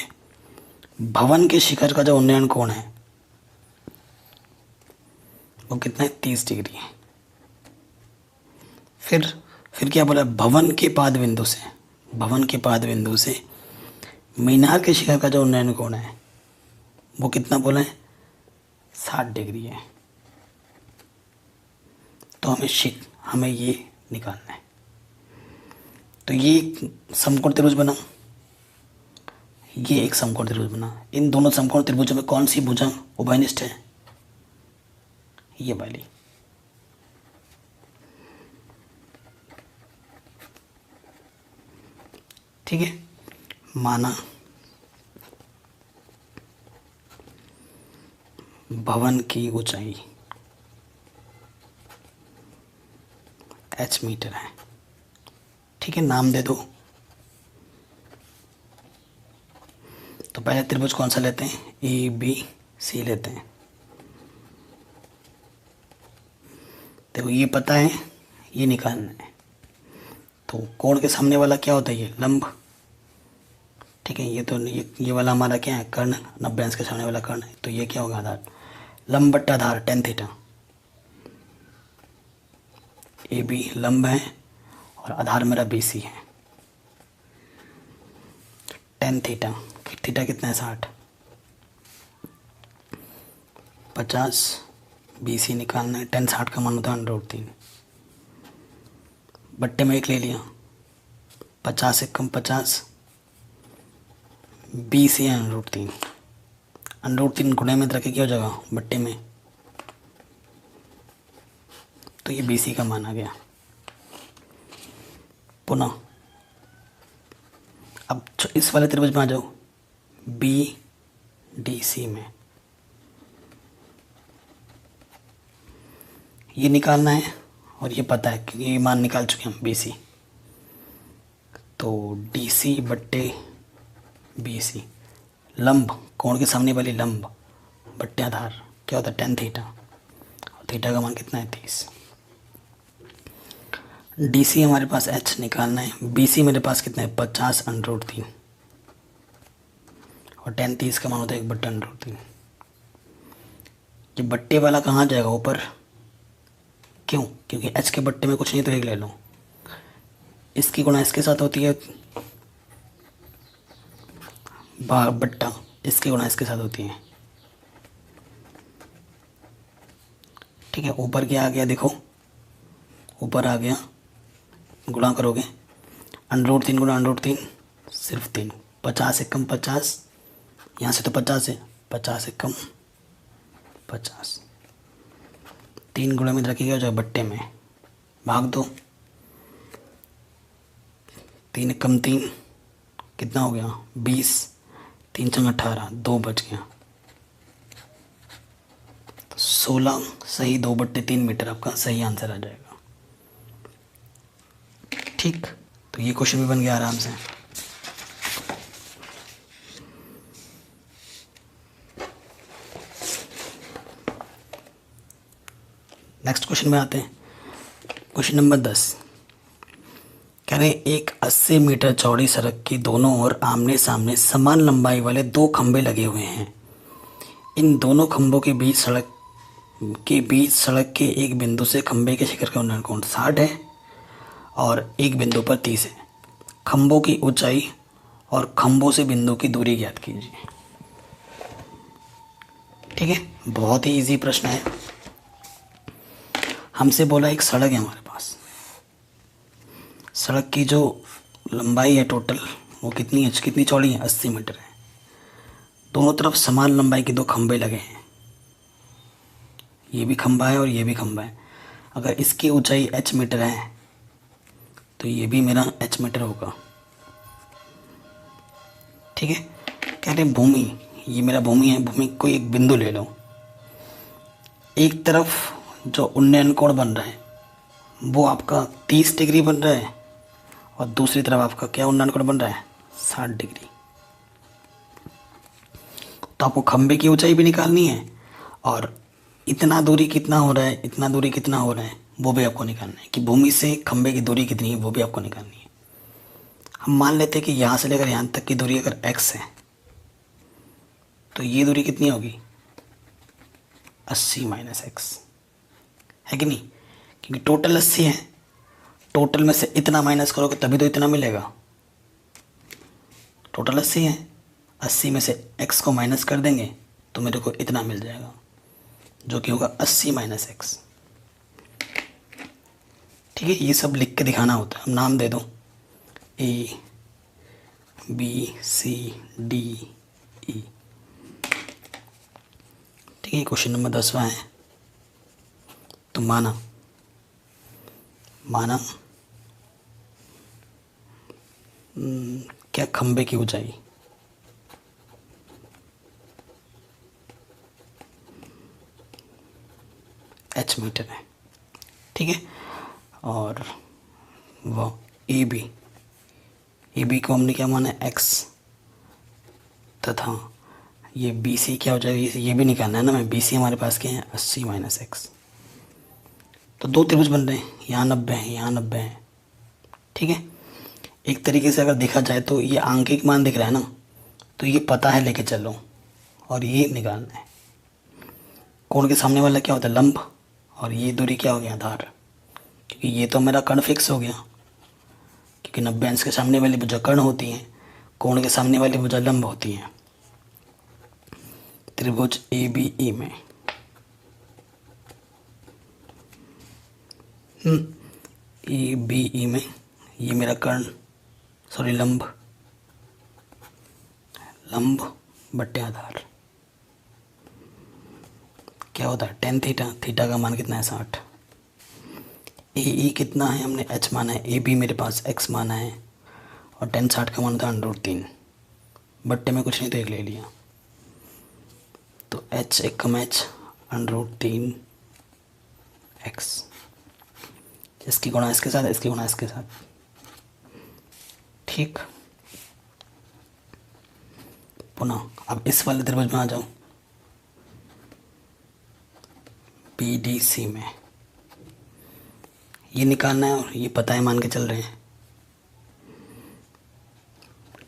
भवन के शिखर का जो उन्नयन कोण है वो कितना है 30 डिग्री है। फिर क्या बोला भवन के पाद बिंदु से, भवन के पाद बिंदु से मीनार के शिखर का जो उन्नयन कोण है वो कितना बोला है 60 डिग्री है। तो हमें ये निकालना है। तो ये समकोण त्रिभुज बना, ये एक समकोण त्रिभुज बना। इन दोनों समकोण त्रिभुजों में कौन सी भुजा उभयनिष्ठ है, ये वाली। ठीक है, माना भवन की ऊंचाई h मीटर है। ठीक है, नाम दे दो। तो पहले त्रिभुज कौन सा लेते हैं, ABC लेते हैं। देखो ये पता है, ये निकालना है। तो कोण के सामने वाला क्या होता है, ये लंब। ठीक है, ये तो ये वाला हमारा क्या है कर्ण, 90 अंश के सामने वाला कर्ण है। तो ये क्या होगा आधार, लंब बट्टा आधार tan थीटा। AB लंब है और आधार मेरा BC है। टेन थीटा, फिर थीटा कितना है 60, 50, BC निकालना है। टेन 60 का मान होता है √3, बट्टे में एक ले लिया, 50 से कम 50, BC है √3, √3 गुणे में रखे क्या हो जाएगा बट्टे में, तो ये BC का मान आ गया। पुनः अब इस वाले त्रिभुज में आ जाओ, BDC में ये निकालना है और ये पता है क्योंकि ये मान निकाल चुके हैं हम BC, तो DC बट्टे BC, लंब कोण के सामने वाली लंब बट्टे आधार क्या होता है टेन थीटा, और थीटा का मान कितना है 30। DC हमारे पास H निकालना है, BC मेरे पास कितना है 50 √3, और टेन 30 का मान होता है 1/√3। ये बट्टे वाला कहाँ जाएगा ऊपर, क्यों, क्योंकि H के बट्टे में कुछ नहीं तो एक ले लो, इसकी गुणा इसके साथ होती है, बट्टा इसकी गुणा इसके साथ होती है। ठीक है, ऊपर क्या आ गया देखो, ऊपर आ गया, गुणा करोगे √3 गुणा √3 सिर्फ 3, 50 से कम 50, यहाँ से तो 50 है, 50 से कम 50, 3 गुणे में रखिएगा जो बट्टे में, भाग दो, 3 कम 3 कितना हो गया 20, 3 × 18, 2 बच गया, तो 16 सही 2/3 मीटर आपका सही आंसर आ जाएगा। ठीक, तो ये क्वेश्चन भी बन गया आराम से। नेक्स्ट क्वेश्चन में आते हैं, क्वेश्चन नंबर 10। कह रहे एक 80 मीटर चौड़ी सड़क की दोनों ओर आमने सामने समान लंबाई वाले 2 खंभे लगे हुए हैं। इन दोनों खंभों के बीच सड़क के एक बिंदु से खंभे के शिखर का उन्नयन कोण 60 है और एक बिंदु पर 30 है। खंभों की ऊंचाई और खंभों से बिंदु की दूरी ज्ञात कीजिए। ठीक है, बहुत ही इजी प्रश्न है। हमसे बोला एक सड़क है हमारे पास, सड़क की जो लंबाई है टोटल वो कितनी है, कितनी चौड़ी है 80 मीटर है। दोनों तरफ समान लंबाई के 2 खंभे लगे हैं, ये भी खंभा है और ये भी खंभा है। अगर इसकी ऊंचाई h मीटर है तो ये भी मेरा h मीटर होगा। ठीक है, कह रहे भूमि, ये मेरा भूमि है, भूमि को एक बिंदु ले लो। एक तरफ जो उन्नयन कोण बन रहा है वो आपका 30 डिग्री बन रहा है और दूसरी तरफ आपका क्या उन्नयन कोण बन रहा है 60 डिग्री। तो आपको खंभे की ऊंचाई भी निकालनी है और इतना दूरी कितना हो रहा है, इतना दूरी कितना हो रहा है वो भी आपको निकालना है, कि भूमि से खंभे की दूरी कितनी है वो भी आपको निकालनी है। हम मान लेते हैं कि यहाँ से लेकर यहाँ तक की दूरी अगर x है तो ये दूरी कितनी होगी 80 - x, है कि नहीं, क्योंकि टोटल 80 है, टोटल में से इतना माइनस करोगे तभी तो इतना मिलेगा। टोटल 80 है, 80 में से x को माइनस कर देंगे तो मेरे को इतना मिल जाएगा, जो कि होगा 80 - x। ठीक है, ये सब लिख के दिखाना होता है। हम नाम दे दो A B C D E। ठीक है, क्वेश्चन नंबर 10वां है। तो माना क्या खंबे की ऊंचाई h मीटर है। ठीक है, और वो ए बी को हमने क्या माना x, तथा ये बी सी क्या हो जाएगा, ये भी निकालना है ना मैं। बी सी हमारे पास क्या है 80 - x। तो 2 त्रिभुज बन रहे हैं, यहाँ 90 है, यहाँ 90 है। ठीक है, एक तरीके से अगर देखा जाए तो ये आंकिक मान दिख रहा है ना, तो ये पता है लेके चलो, और ये निकालना है। कोण के सामने वाला क्या होता है लंब, और ये दूरी क्या हो गया आधार, क्योंकि ये तो मेरा कर्ण फिक्स हो गया, क्योंकि 90 अंश के सामने वाली जो कर्ण होती हैं कोण के सामने वाली भुजा लंब होती है। त्रिभुज ABE में ABE में ये मेरा कर्ण लंब बट्टे आधार क्या होता है tan थीटा। थीटा का मान कितना है 60। AE कितना है हमने h माना है। AB मेरे पास x माना है और tan 60 का मान था √3। बट्टे में कुछ नहीं तो एक ले लिया तो h एकम h √3 x। इसकी गुणा इसके साथ, इसकी गुणा इसके साथ। ठीक, पुनः अब इस वाले त्रिभुज में आ जाओ BDC में। ये निकालना है और ये पता है, मान के चल रहे हैं।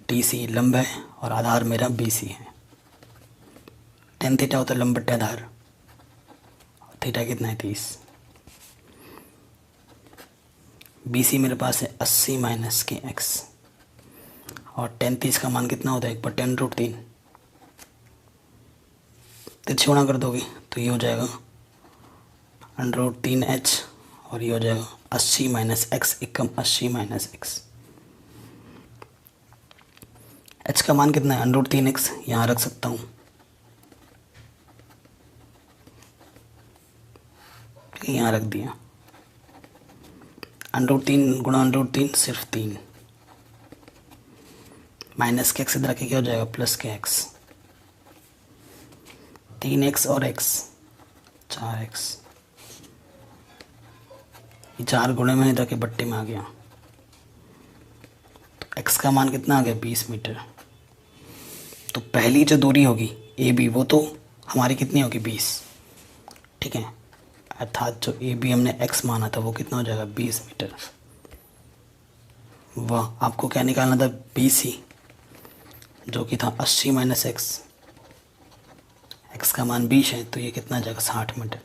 DC लंब है और आधार मेरा BC है। tan थीटा होता है लंब बट्टे आधार। थीटा कितना है 30। BC मेरे पास है 80 माइनस के x और tan 30 का मान कितना होता है 1/√3। तिरछी गुणा कर दोगे तो ये हो जाएगा √3h और ये हो जाएगा 80 माइनस x एकम 80 माइनस x। h का मान कितना है √3x, यहाँ रख सकता हूँ। यहाँ रख दिया। √3 गुणा √3 सिर्फ 3 माइनस के x इधर रखे क्या हो जाएगा प्लस के x। 3x और x 4x। ये 4 गुणे में इधर के बट्टे में आ गया तो x का मान कितना आ गया 20 मीटर। तो पहली जो दूरी होगी AB वो तो हमारी कितनी होगी 20। ठीक है, अर्थात जो AB हमने x माना था वो कितना हो जाएगा 20 मीटर। वह आपको क्या निकालना था BC जो कि था 80 माइनस x का मान 20 है तो ये कितना आ जाएगा 60 मीटर।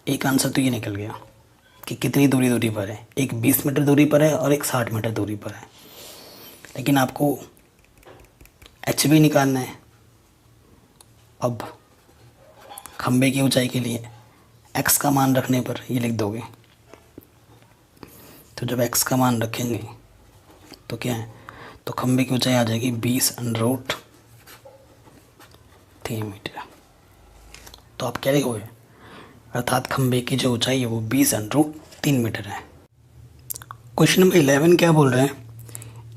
एक आंसर तो ये निकल गया कि कितनी दूरी पर है। एक 20 मीटर दूरी पर है और एक 60 मीटर दूरी पर है। लेकिन आपको h भी निकालना है। अब खंबे की ऊंचाई के लिए x का मान रखने पर ये लिख दोगे। तो जब x का मान रखेंगे तो क्या है, तो खंबे की ऊंचाई आ जाएगी 20√3 मीटर। तो आप क्या लिखोगे, अर्थात खंबे की जो ऊंचाई है वो 20√3 मीटर है। क्वेश्चन नंबर 11 क्या बोल रहे हैं,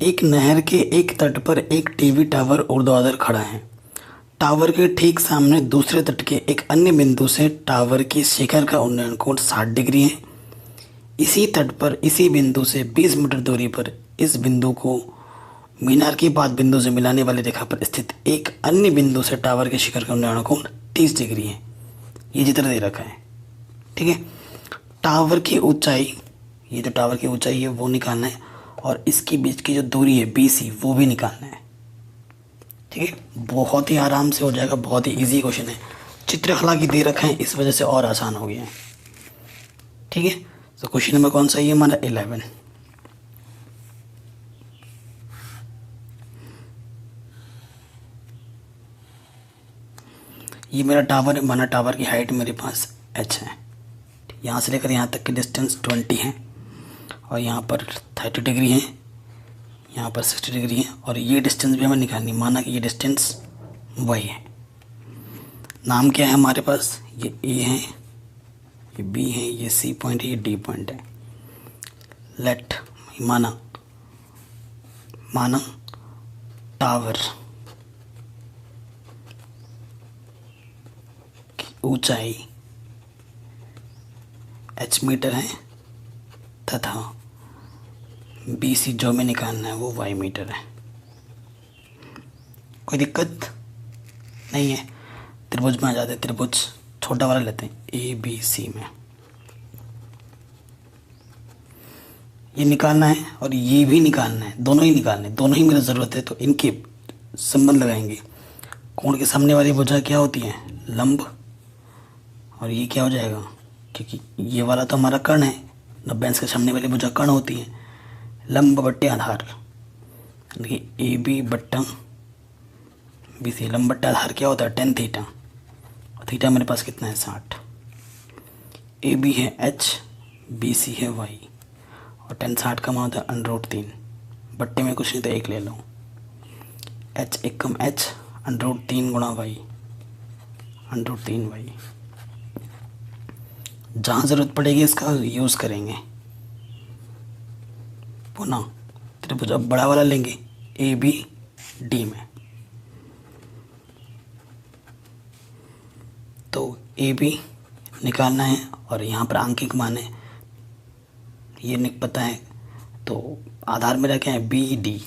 एक नहर के एक तट पर एक टीवी टावर ऊर्ध्वाधर खड़ा है। टावर के ठीक सामने दूसरे तट के एक अन्य बिंदु से टावर की शिखर का उन्नयन कोण 60 डिग्री है। इसी तट पर इसी बिंदु से 20 मीटर दूरी पर इस बिंदु को मीनार की बात बिंदु से मिलाने वाली रेखा पर स्थित एक अन्य बिंदु से टावर के शिखर का उन्नयन कोण 30 डिग्री है। ये चित्र दे रखा है। ठीक है, टावर की ऊंचाई, ये जो टावर की ऊंचाई है वो निकालना है और इसके बीच की जो दूरी है BC वो भी निकालना है। ठीक है, बहुत ही आराम से हो जाएगा, बहुत ही इजी क्वेश्चन है। चित्र हालांकि दे रखा है इस वजह से और आसान हो गया है। ठीक है, तो क्वेश्चन नंबर कौन सा है, ये हमारा 11। ये मेरा टावर है, माना टावर की हाइट मेरे पास h है। यहाँ से लेकर यहाँ तक की डिस्टेंस 20 है और यहाँ पर 30 डिग्री है, यहाँ पर 60 डिग्री है और ये डिस्टेंस भी हमें निकालनी। माना कि ये डिस्टेंस y है। नाम क्या है हमारे पास, ये A है, ये B है, ये C पॉइंट है, ये D पॉइंट है। लेट माना टावर की ऊंचाई h मीटर है तथा BC जो में निकालना है वो y मीटर है। कोई दिक्कत नहीं है। त्रिभुज में आ जाते हैं, त्रिभुज छोटा वाला लेते हैं ABC में। ये निकालना है और ये भी निकालना है, दोनों ही निकालने, दोनों ही मेरी ज़रूरत है। तो इनके संबंध लगाएंगे। कोण के सामने वाली भुजा क्या होती है लंब, और ये क्या हो जाएगा, क्योंकि ये वाला तो हमारा कर्ण है, 90 अंश के सामने वाली भुजा कर्ण होती है। लंब बट्टे आधार, देखिए ए बी बट्टा बी सी, लंबट्टा आधार क्या होता है 10 थीटा, और थीटा मेरे पास कितना है 60। ए बी है एच, बी सी है वाई, और 10 60 का मान होता है √3, बट्टे में कुछ नहीं तो 1 ले लो, एच 1 कम एच √3 गुणा वाई, √3 वाई। जहाँ ज़रूरत पड़ेगी इसका यूज़ करेंगे। पुनः त्रिभुज अब बड़ा वाला लेंगे ए बी डी में, तो ए बी निकालना है और यहाँ पर आंकिक मान है, ये पता है, तो आधार मेरा क्या है बी डी,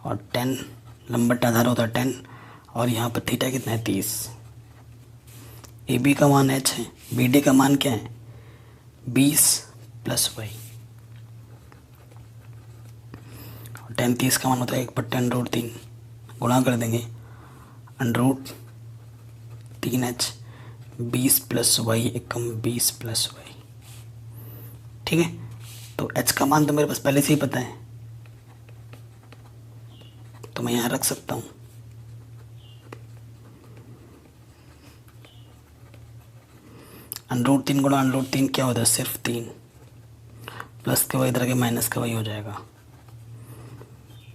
और 10 लंबट्टा आधार होता है 10, और यहाँ पर थीटा कितना है 30। ए बी का मान एच है, बी डी का मान क्या है 20 + वाई, और 10 30 का मान होता है 1/√3, गुणा कर देंगे √3h 20 + वाई 1 कम 20 + वाई। ठीक है, तो h का मान तो मेरे पास पहले से ही पता है, तो मैं यहाँ रख सकता हूँ। √3 गुणा √3 क्या होता है सिर्फ 3, प्लस के वाई इधर के माइनस का वाई हो जाएगा,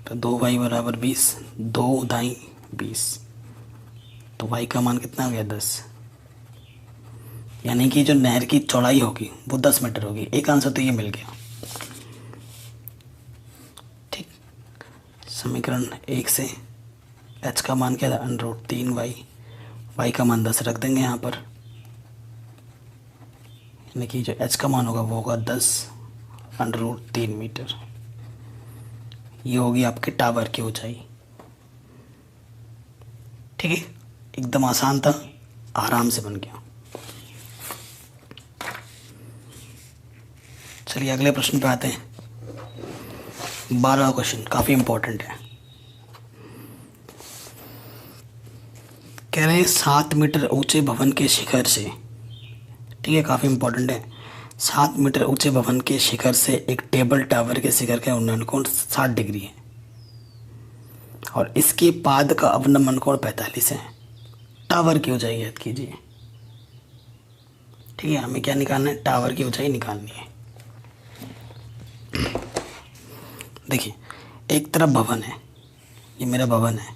तो 2y = 20, 2 दाई 20, तो y का मान कितना हो गया 10, यानी कि जो नहर की चौड़ाई होगी वो 10 मीटर होगी। एक आंसर तो ये मिल गया। ठीक, समीकरण 1 से h का मान क्या था √3y, y का मान 10 रख देंगे यहाँ पर, यानी कि जो h का मान होगा वो होगा 10 √3 मीटर। ये होगी आपके टावर की ऊंचाई। ठीक है, एकदम आसान था, आराम से बन गया। चलिए अगले प्रश्न पे आते हैं। 12वां क्वेश्चन काफ़ी इंपॉर्टेंट है। कह रहे हैं 7 मीटर ऊंचे भवन के शिखर से, ठीक है काफ़ी इंपॉर्टेंट है, 7 मीटर ऊंचे भवन के शिखर से एक टेबल टावर के शिखर का उन्नयन कोण 60 डिग्री है और इसके पाद का अवनमन कोण 45 है। टावर की ऊंचाई ज्ञात कीजिए। ठीक है, हमें क्या निकालना है, टावर की ऊंचाई निकालनी है। देखिए एक तरफ भवन है, ये मेरा भवन है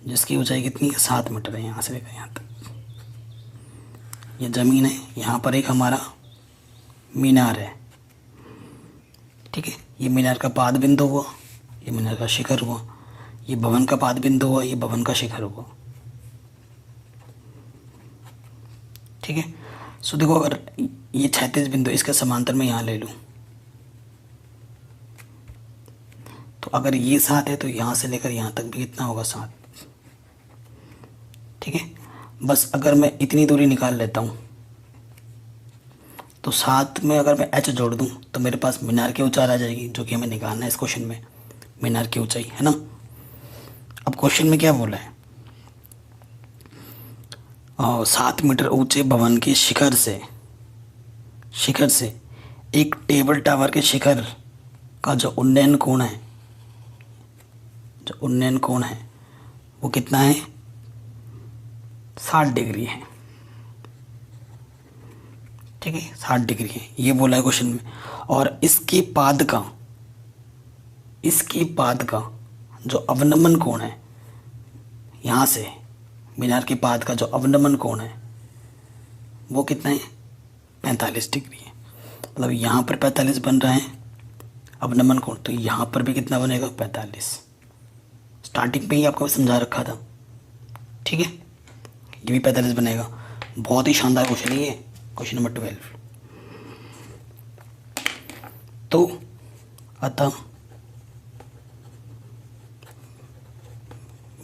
जिसकी ऊंचाई कितनी है 7 मीटर है, यहाँ से लेकर यहाँ तक। ये ज़मीन है, यहाँ पर एक हमारा मीनार है। ठीक है, ये मीनार का पाद बिंदु हुआ, ये मीनार का शिखर हुआ, ये भवन का पाद बिंदु हुआ, ये भवन का शिखर हुआ। ठीक है, सो देखो अगर ये 36 बिंदु इसका समांतर मैं यहाँ ले लूँ तो अगर ये 7 है तो यहाँ से लेकर यहाँ तक भी कितना होगा 7। ठीक है, बस अगर मैं इतनी दूरी निकाल लेता हूँ तो 7 में अगर मैं h जोड़ दूँ तो मेरे पास मीनार की ऊंचाई आ जाएगी, जो कि हमें निकालना है इस क्वेश्चन में, मीनार की ऊंचाई है ना। अब क्वेश्चन में क्या बोला है, 7 मीटर ऊंचे भवन के शिखर से एक टेबल टावर के शिखर का जो उन्नयन कोण है वो कितना है 60 डिग्री है। ठीक है, 60 डिग्री है ये बोला है क्वेश्चन में, और इसके पाद का जो अवनमन कोण है, यहाँ से मीनार के पाद का जो अवनमन कोण है वो कितना है 45 डिग्री है। मतलब यहाँ पर 45 बन रहा है अवनमन कोण, तो यहाँ पर भी कितना बनेगा 45। स्टार्टिंग पे ही आपको समझा रखा था। ठीक है, ये भी 45 बनेगा। बहुत ही शानदार क्वेश्चन है ये, क्वेश्चन नंबर 12। तो अतः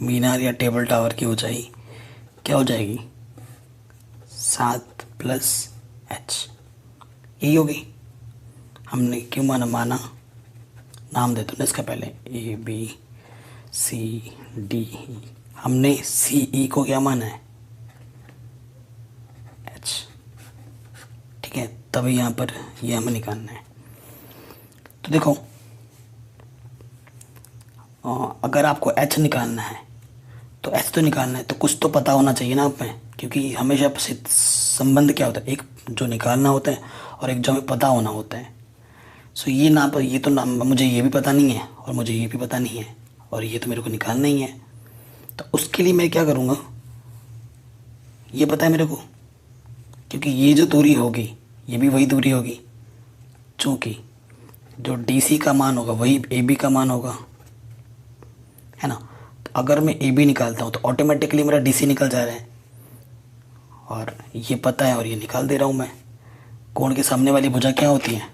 मीनार या टेबल टावर की ऊंचाई क्या हो जाएगी 7 + h, यही होगी। हमने क्यों माना नाम देते हैं इसका पहले ABCD, हमने CE को क्या माना है h। ठीक है, तभी यहाँ पर ये हमें निकालना है। तो देखो, अगर आपको एच निकालना है तो एच तो निकालना है तो कुछ तो पता होना चाहिए ना आप में, क्योंकि हमेशा संबंध क्या होता है, एक जो निकालना होता है और एक जो हमें पता होना होता है। सो ये ना, ये तो ना, मुझे ये भी पता नहीं है और मुझे ये भी पता नहीं है और ये तो मेरे को निकालना ही है। तो उसके लिए मैं क्या करूँगा, ये पता है मेरे को, क्योंकि ये जो दूरी होगी ये भी वही दूरी होगी, चूँकि जो डी सी का मान होगा वही ए बी का मान होगा, है ना। तो अगर मैं ए बी निकालता हूँ तो ऑटोमेटिकली मेरा डी सी निकल जा रहा है, और ये पता है और ये निकाल दे रहा हूँ मैं। कोण के सामने वाली भुजा क्या होती है,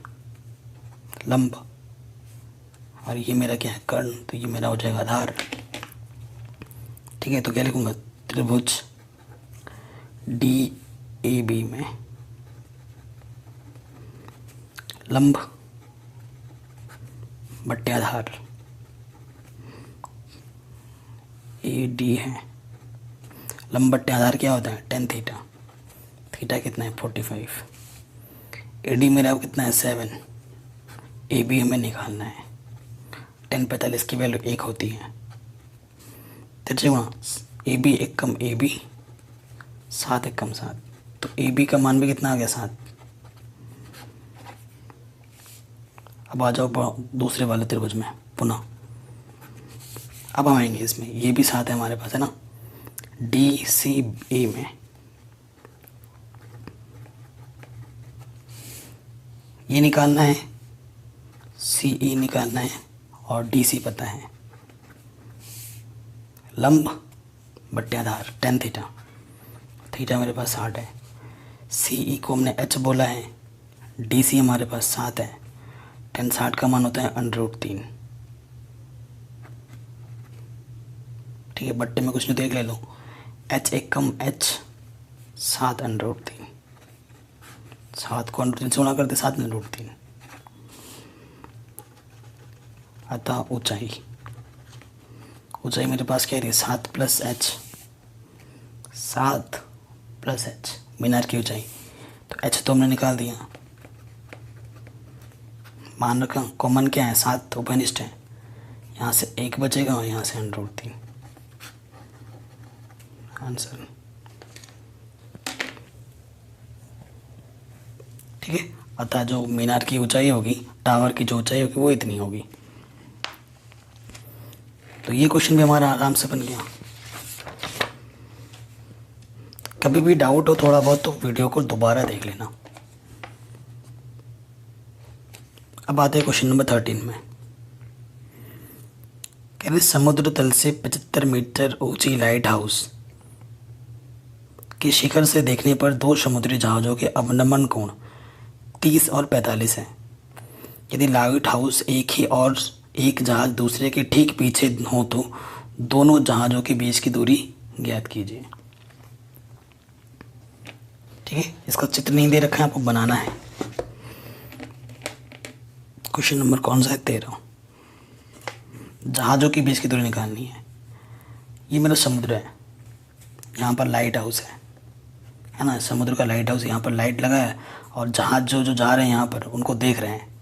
लंब, और ये मेरा क्या है, कर्ण, तो ये मेरा हो जाएगा आधार। ठीक है, तो क्या लिखूँगा, त्रिभुज डी ए बी में लंब बट्टे आधार ए डी है, लंब बट्टे आधार क्या होता है, टेन थीटा, थीटा कितना है 45, ए डी मेरा कितना है 7, ए बी हमें निकालना है, 10 45 की वैल्यू 1 होती है। वहाँ ए बी एक कम ए बी, 7 एक कम 7, तो ए बी का मान भी कितना आ गया 7। अब आ जाओ दूसरे वाले त्रिभुज में पुनः, अब हम आएंगे इसमें, ये भी 7 है हमारे पास, है ना। डी सी ए में ये निकालना है, सी ई निकालना है और डी सी पता है, लंब बट्टे आधार टेन थीटा, थीटा मेरे पास 60 है, सी ई को हमने एच बोला है, डी सी हमारे पास 7 है, 10 60 का मान होता है √3। ठीक है, बट्टे में कुछ नहीं, देख ले लो, एच एक कम एच, 7 √3, 7 को √3 से गुणा करते 7 √3। अतः ऊंचाई, ऊंचाई मेरे पास क्या है 7 + h, 7 + h मीनार की ऊंचाई, तो h तो हमने निकाल दिया, मान रखा कॉमन क्या है 7 तो उपनिष्ठ है, यहाँ से 1 बचेगा और यहाँ से √3 आंसर। ठीक है, अतः जो मीनार की ऊंचाई होगी, टावर की जो ऊंचाई होगी वो इतनी होगी। तो ये क्वेश्चन भी हमारा आराम से बन गया। कभी भी डाउट हो थोड़ा बहुत तो वीडियो को दोबारा देख लेना। अब आते हैं क्वेश्चन नंबर 13 में। कह रहे समुद्र तल से 75 मीटर ऊंची लाइट हाउस के शिखर से देखने पर 2 समुद्री जहाज़ों के अवनमन कोण 30 और 45 है। यदि लाइट हाउस एक ही और एक जहाज दूसरे के ठीक पीछे हो तो दोनों जहाज़ों के बीच की दूरी ज्ञात कीजिए। ठीक है, इसका चित्र नहीं दे रखा है, आपको बनाना है। क्वेश्चन नंबर कौन सा है 13, जहाज़ों के बीच की दूरी निकालनी है। ये मेरा समुद्र है, यहाँ पर लाइट हाउस है ना, समुद्र का लाइट हाउस, यहाँ पर लाइट लगा है और जहाज जो जो जा रहे हैं यहाँ पर उनको देख रहे हैं।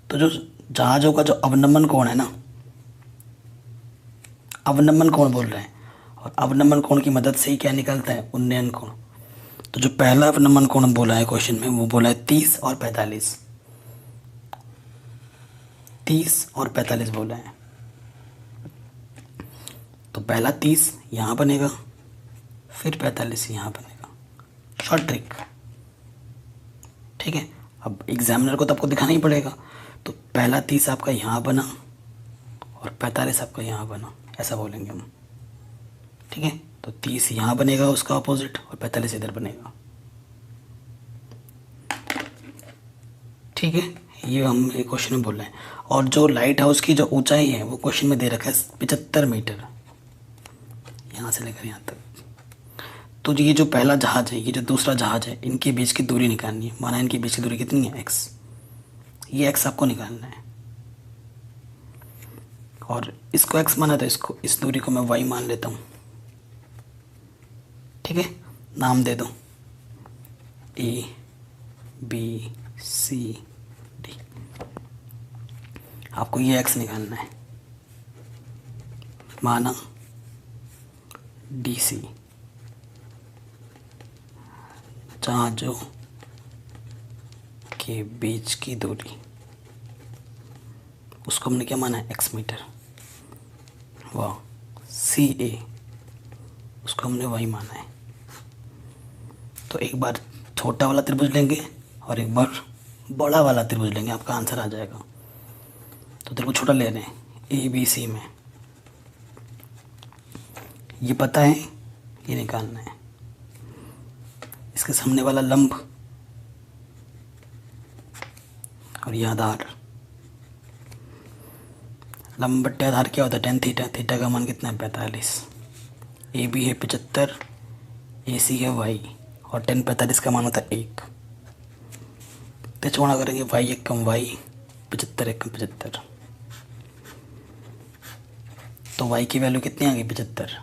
तो जो जहाज़ों का जो अवनमन कोण है ना, अवनमन कोण बोल रहे हैं, और अवनमन कोण की मदद से ही क्या निकलता है, उन्नयन कोण। तो जो पहला अवनमन कोण बोला है क्वेश्चन में वो बोला है 30 और 45, 30 और 45 बोला है। तो पहला 30 यहाँ बनेगा, फिर 45 यहाँ बनेगा, शॉर्ट ट्रिक। ठीक है, अब एग्जामिनर को तो आपको दिखाना ही पड़ेगा। तो पहला 30 आपका यहाँ बना और 45 आपका यहाँ बना, ऐसा बोलेंगे हम। ठीक है, तो 30 यहाँ बनेगा उसका अपोजिट और 45 इधर बनेगा। ठीक है, ये हम एक क्वेश्चन में बोल रहे हैं। और जो लाइट हाउस की जो ऊंचाई है वो क्वेश्चन में दे रखा है 75 मीटर, यहाँ से लेकर यहाँ तक। तो ये जो पहला जहाज है, ये जो दूसरा जहाज है, इनके बीच की दूरी निकालनी है। माना इनके बीच की दूरी कितनी है, x। ये x आपको निकालना है और इसको x माना तो इसको, इस दूरी को मैं y मान लेता हूँ। ठीक है, नाम दे दो A B C D। आपको ये एक्स निकालना है, माना डी सी, जहाँ जो के बीच की दूरी, उसको हमने क्या माना है, एक्स मीटर। वाह, सी ए, उसको हमने वाई माना है। तो एक बार छोटा वाला त्रिभुज लेंगे और एक बार बड़ा वाला त्रिभुज लेंगे, आपका आंसर आ जाएगा। तो त्रिभुज छोटा ले रहे हैं, ए बी सी में, ये पता है, ये निकालना है। इसके सामने वाला लंब और ये आधार। लंब बट्टे आधार क्या होता है, टेन थीटा। थीटा का मान कितना है, 45। ए बी है 75, ए सी है वाई, और 10 45 का मान होता है 1। तो चौड़ा करेंगे, वाई एक कम वाई, 75 एक कम 75। तो वाई की वैल्यू कितनी आ गई, 75।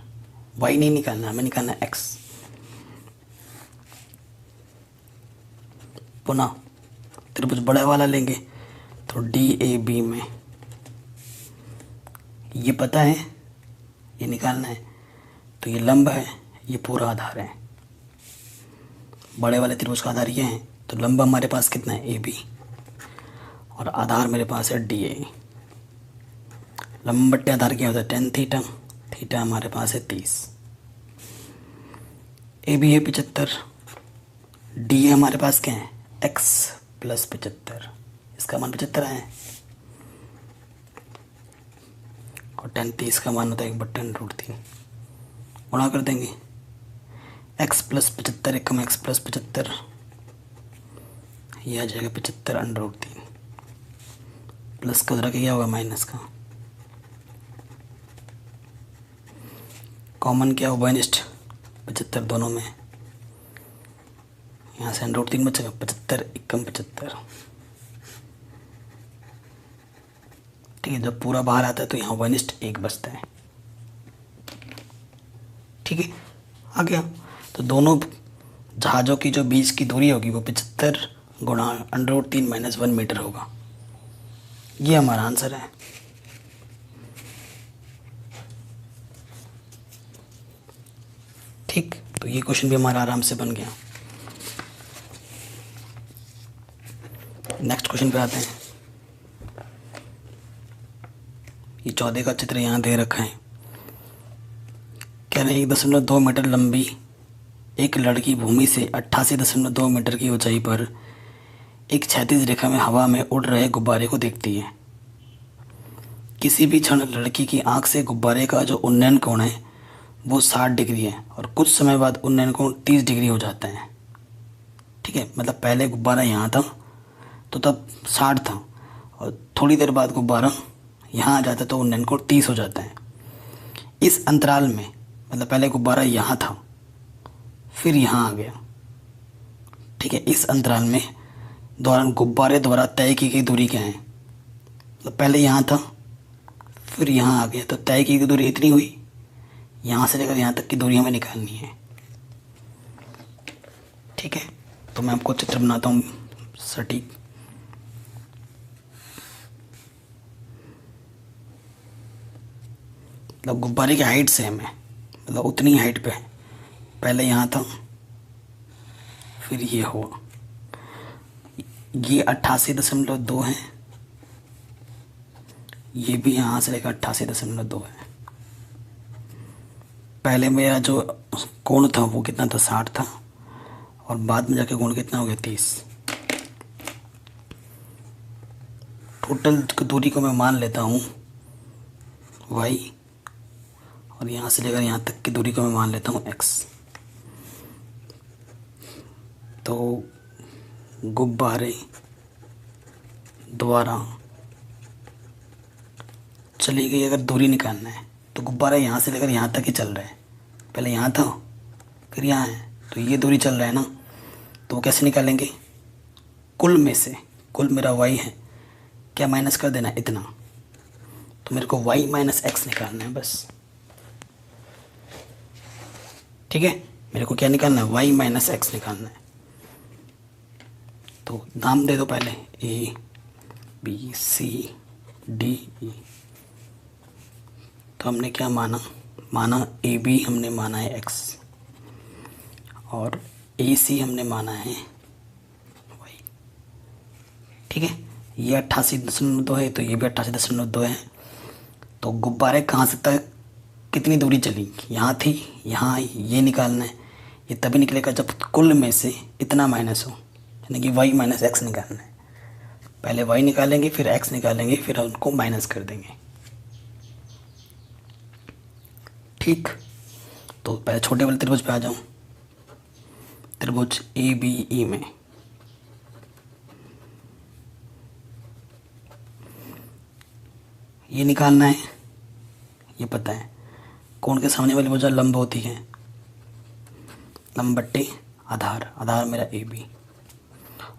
वाई नहीं निकालना, हमें निकालना है एक्स। पुनः त्रिभुज बड़ा वाला लेंगे, तो डी ए बी में ये पता है, ये निकालना है। तो ये लंब है, ये पूरा आधार है। बड़े वाले त्रिभुज का आधार ये है, तो लंब हमारे पास कितना है, ए बी, और आधार मेरे पास है डी ए। लंब बट्टे आधार क्या होता है, 10 थीटा। थीटा हमारे पास है 30। ए बी है 75, डी ए हमारे पास क्या है, एक्स प्लस 75, इसका मान 75 है, और 10 30 का मान होता है 1/√3। गुणा कर देंगे, x प्लस 75 एक कम एक्स प्लस 75, ये आ जाएगा 75/√3। प्लस का उधर क्या होगा, माइनस का। कॉमन क्या होगा, निष्ठ 75 दोनों में, यहाँ से √3 बचेगा, 75 एक कम 75। ठीक है, जब पूरा बाहर आता है तो यहाँ वनिष्ठ 1 बचता है। ठीक है, आ गया। तो दोनों जहाज़ों की जो बीच की दूरी होगी वो 75 गुणा √3 - 1 मीटर होगा। ये हमारा आंसर है। ठीक, तो ये क्वेश्चन भी हमारा आराम से बन गया। नेक्स्ट क्वेश्चन पे आते हैं। ये 14 का चित्र यहाँ दे रखा है। कह रहे हैं 1.2 मीटर लंबी एक लड़की भूमि से 88.2 मीटर की ऊंचाई पर एक क्षैतिज रेखा में हवा में उड़ रहे गुब्बारे को देखती है। किसी भी क्षण लड़की की आंख से गुब्बारे का जो उन्नयन कोण है वो 60 डिग्री है, और कुछ समय बाद उन्नयन कोण 30 डिग्री हो जाता है। ठीक है, मतलब पहले गुब्बारा यहाँ था तो तब 60 था, और थोड़ी देर बाद गुब्बारा यहाँ आ जाता है तो उन्नयन कोण 30 हो जाता है। इस अंतराल में, मतलब पहले गुब्बारा यहाँ था फिर यहाँ आ गया। ठीक है, इस अंतराल में दौरान गुब्बारे द्वारा तय की गई दूरी क्या है, मतलब पहले यहाँ था फिर यहाँ आ गया, तो तय की गई दूरी इतनी हुई। यहाँ से लेकर यहाँ तक की दूरी हमें निकालनी है। ठीक है, तो मैं आपको चित्र बनाता हूँ सटीक। मतलब गुब्बारे की हाइट सेम है, मतलब उतनी हाइट पे है। पहले यहाँ था फिर ये हुआ। ये 88.2 है, ये भी यहाँ से लेकर 88.2 है। पहले मेरा जो कोण था वो कितना था, 60 था, और बाद में जाके कोण कितना हो गया, 30। टोटल दूरी को मैं मान लेता हूँ y, और यहाँ से लेकर यहाँ तक की दूरी को मैं मान लेता हूँ x। तो गुब्बारे द्वारा चली गई अगर दूरी निकालना है तो गुब्बारा यहाँ से लेकर यहाँ तक ही चल रहा है। पहले यहाँ था फिर यहाँ है, तो ये दूरी चल रहा है ना, तो वो कैसे निकालेंगे, कुल में से। कुल मेरा y है, क्या माइनस कर देना, इतना। तो मेरे को y - x निकालना है बस। ठीक है, मेरे को क्या निकालना है, y - x निकालना है। तो नाम दे दो पहले, A B C D E. तो हमने क्या माना ए बी हमने माना है एक्स और ए सी हमने माना है वाई। ठीक है, ये 88.2 है तो ये भी 88.2 है। तो गुब्बारे कहाँ से तक कितनी दूरी चली, यहाँ थी, यहाँ आई, ये निकालना है। ये तभी निकलेगा जब कुल में से इतना माइनस हो, यानी कि वाई माइनस एक्स निकालना है। पहले वाई निकालेंगे फिर एक्स निकालेंगे फिर उनको माइनस कर देंगे। ठीक, तो पहले छोटे वाले त्रिभुज पे आ जाऊँ। त्रिभुज ए बी ई में ये निकालना है, ये पता है। कोण के सामने वाली भुजा लंब होती है, लंब बट्टे आधार, आधार मेरा ए बी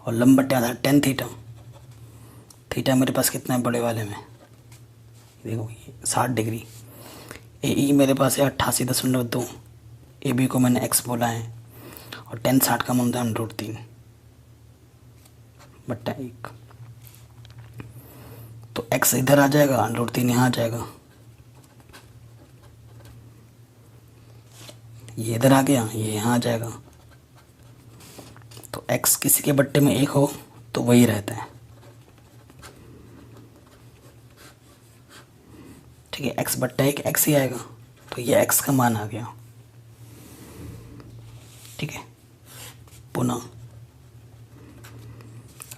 और लंब बट्टे आधार tan थीटा। थीटा मेरे पास कितना है बड़े वाले में, देखो ये 60 डिग्री। ए ई मेरे पास है 88.2, ए बी को मैंने एक्स बोला है और tan 60 का मान होता है √3 बट्टा 1। तो x इधर आ जाएगा, √3 यहाँ आ जाएगा, ये इधर आ गया, ये यहाँ आ जाएगा। तो x किसी के बट्टे में 1 हो तो वही रहता है। ठीक है, x बट्टा 1 x ही आएगा, तो ये x का मान आ गया। ठीक है, पुनः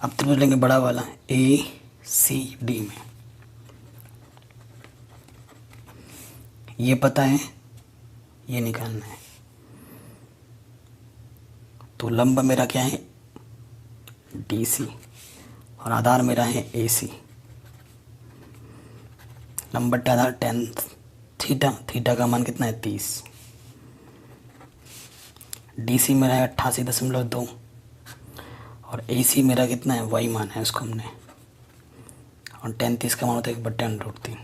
अब त्रिभुज लेंगे बड़ा वाला ए सी डी में। ये पता है, ये निकालना है। तो लंब मेरा क्या है डी सी और आधार मेरा है ए सी। लंब बट्टा आधार tan थीटा, थीटा का मान कितना है 30। डी सी मेरा है 88.2 और ए सी मेरा कितना है वाई मान है, उसको हमने, और tan 30 का मान होता है 1/√3।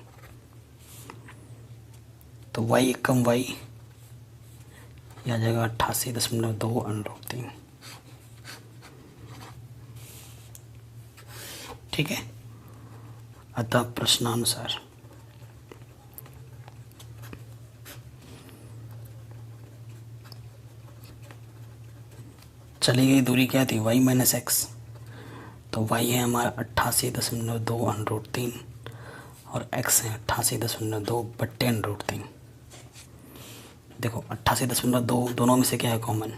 तो वाई एक कम वाई, यह आ जाएगा 88.2/√3। ठीक है, अतः प्रश्नानुसार चली गई दूरी क्या थी y माइनस एक्स, तो y है हमारा 88.2/√3 और x है 88.2/√3। देखो 88.2 दोनों में से क्या है कॉमन,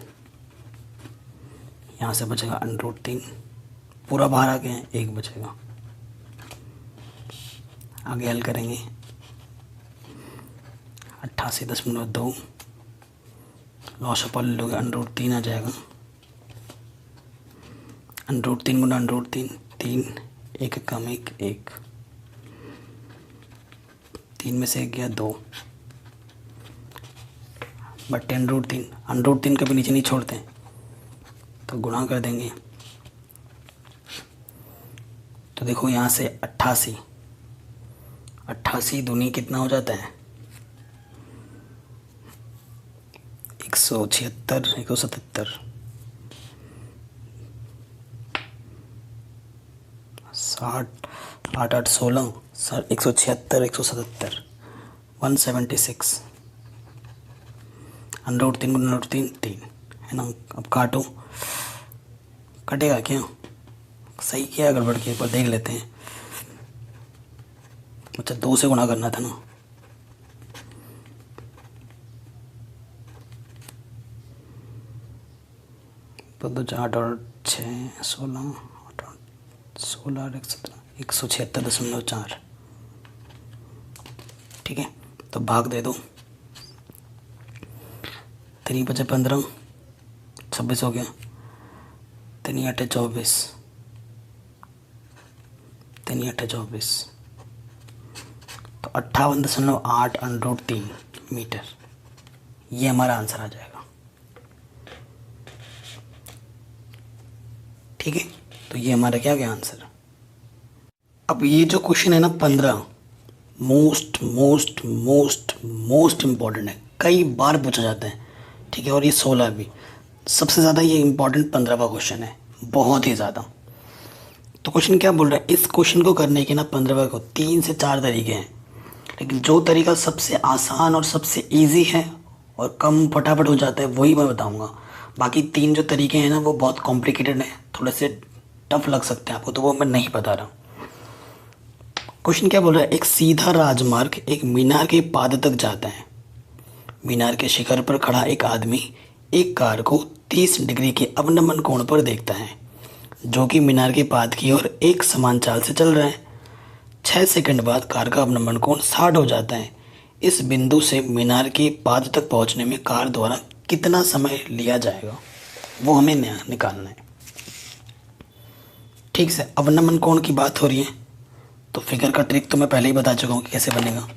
यहाँ से बचेगा √3, पूरा बाहर आ गया, 1 बचेगा। आगे हल करेंगे 88.2 लॉस ऑफ ऑल लोगे √3 आ जाएगा, √3 गुना √3 3, 1 कम 1 1, 3 में से 1 गया 2 बट्टे √3 कभी नीचे नहीं छोड़ते तो गुणा कर देंगे। तो देखो यहाँ से 88 दूनी कितना हो जाता है 176 177, 60 8 8 16 176 177 176, √3 गुना √3 3 है ना। अब काटो, कटेगा क्या, सही किया गड़बड़ किया, पर देख लेते हैं। अच्छा 2 से गुणा करना था ना, तो 2 4 और 6 16 16 और 176.4। ठीक है, तो भाग दे दो, 3 बचे 15, 26 हो गया, 3 8 24, 3 8 24, तो 58.8/√3 मीटर, ये हमारा आंसर आ जाएगा। ठीक है, तो ये हमारा क्या गया आंसर। अब ये जो क्वेश्चन है ना 15 most most most most important है, कई बार पूछा जाता है। ठीक है, और ये 16 भी, सबसे ज़्यादा ये इम्पॉर्टेंट 15वां क्वेश्चन है, बहुत ही ज़्यादा। तो क्वेश्चन क्या बोल रहा है, इस क्वेश्चन को करने के ना 15 को 3 से 4 तरीके हैं, लेकिन जो तरीका सबसे आसान और सबसे इजी है और कम फटाफट हो जाता है वही मैं बताऊंगा। बाकी 3 जो तरीके हैं ना वो बहुत कॉम्प्लिकेटेड हैं, थोड़े से टफ लग सकते हैं आपको, तो वो मैं नहीं बता रहा। क्वेश्चन क्या बोल रहा है, एक सीधा राजमार्ग एक मीनार के पाद तक जाता है। मीनार के शिखर पर खड़ा एक आदमी एक कार को 30 डिग्री के अवनमन कोण पर देखता है, जो कि मीनार के पाद की ओर एक समान चाल से चल रहा है। 6 सेकंड बाद कार का अवनमन कोण 60 हो जाता है। इस बिंदु से मीनार के पाद तक पहुंचने में कार द्वारा कितना समय लिया जाएगा, वो हमें निकालना है। ठीक से, अवनमन कोण की बात हो रही है तो फिगर का ट्रिक तो मैं पहले ही बता चुका हूँ कि कैसे बनेगा।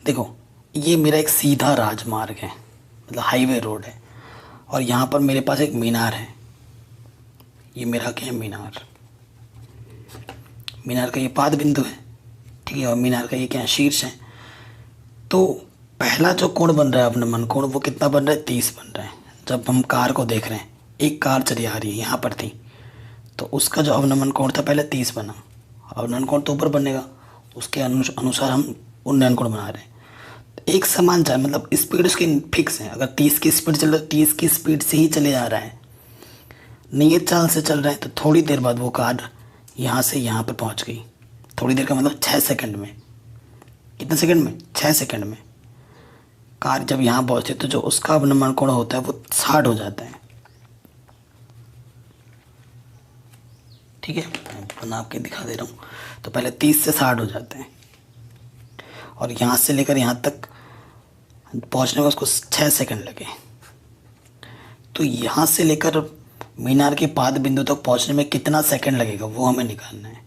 देखो, ये मेरा एक सीधा राजमार्ग है, मतलब हाईवे रोड है, और यहाँ पर मेरे पास एक मीनार है। ये मेरा क्या है, मीनार। मीनार का ये पाद बिंदु है, ठीक है, और मीनार का ये क्या है, शीर्ष है। तो पहला जो कोण बन रहा है अवनमन कोण, वो कितना बन रहा है, 30 बन रहा है। जब हम कार को देख रहे हैं, एक कार चली आ रही है, यहाँ पर थी, तो उसका जो अवनमन कोण था पहले 30 बना। अवनमन कोण तो ऊपर बनेगा, उसके अनुसार हम उन्नयन कोण बना रहे हैं। एक समान चाल, मतलब स्पीड उसकी फिक्स है। अगर 30 की स्पीड चल रहा है, 30 की स्पीड से ही चले जा रहा है, नियत चाल से चल रहा है, तो थोड़ी देर बाद वो कार यहाँ से यहाँ पर पहुँच गई। थोड़ी देर का मतलब 6 सेकंड में। कितने सेकंड में, 6 सेकंड में कार जब यहाँ पहुँचती है तो जो उसका अवनमन कोण होता है वो 60 हो जाता है। ठीक है, मैं बना के दिखा दे रहा हूँ। तो पहले 30 से 60 हो जाते हैं, और यहाँ से लेकर यहाँ तक पहुँचने में उसको 6 सेकंड लगे। तो यहाँ से लेकर मीनार के पाद बिंदु तक पहुँचने में कितना सेकंड लगेगा वो हमें निकालना है।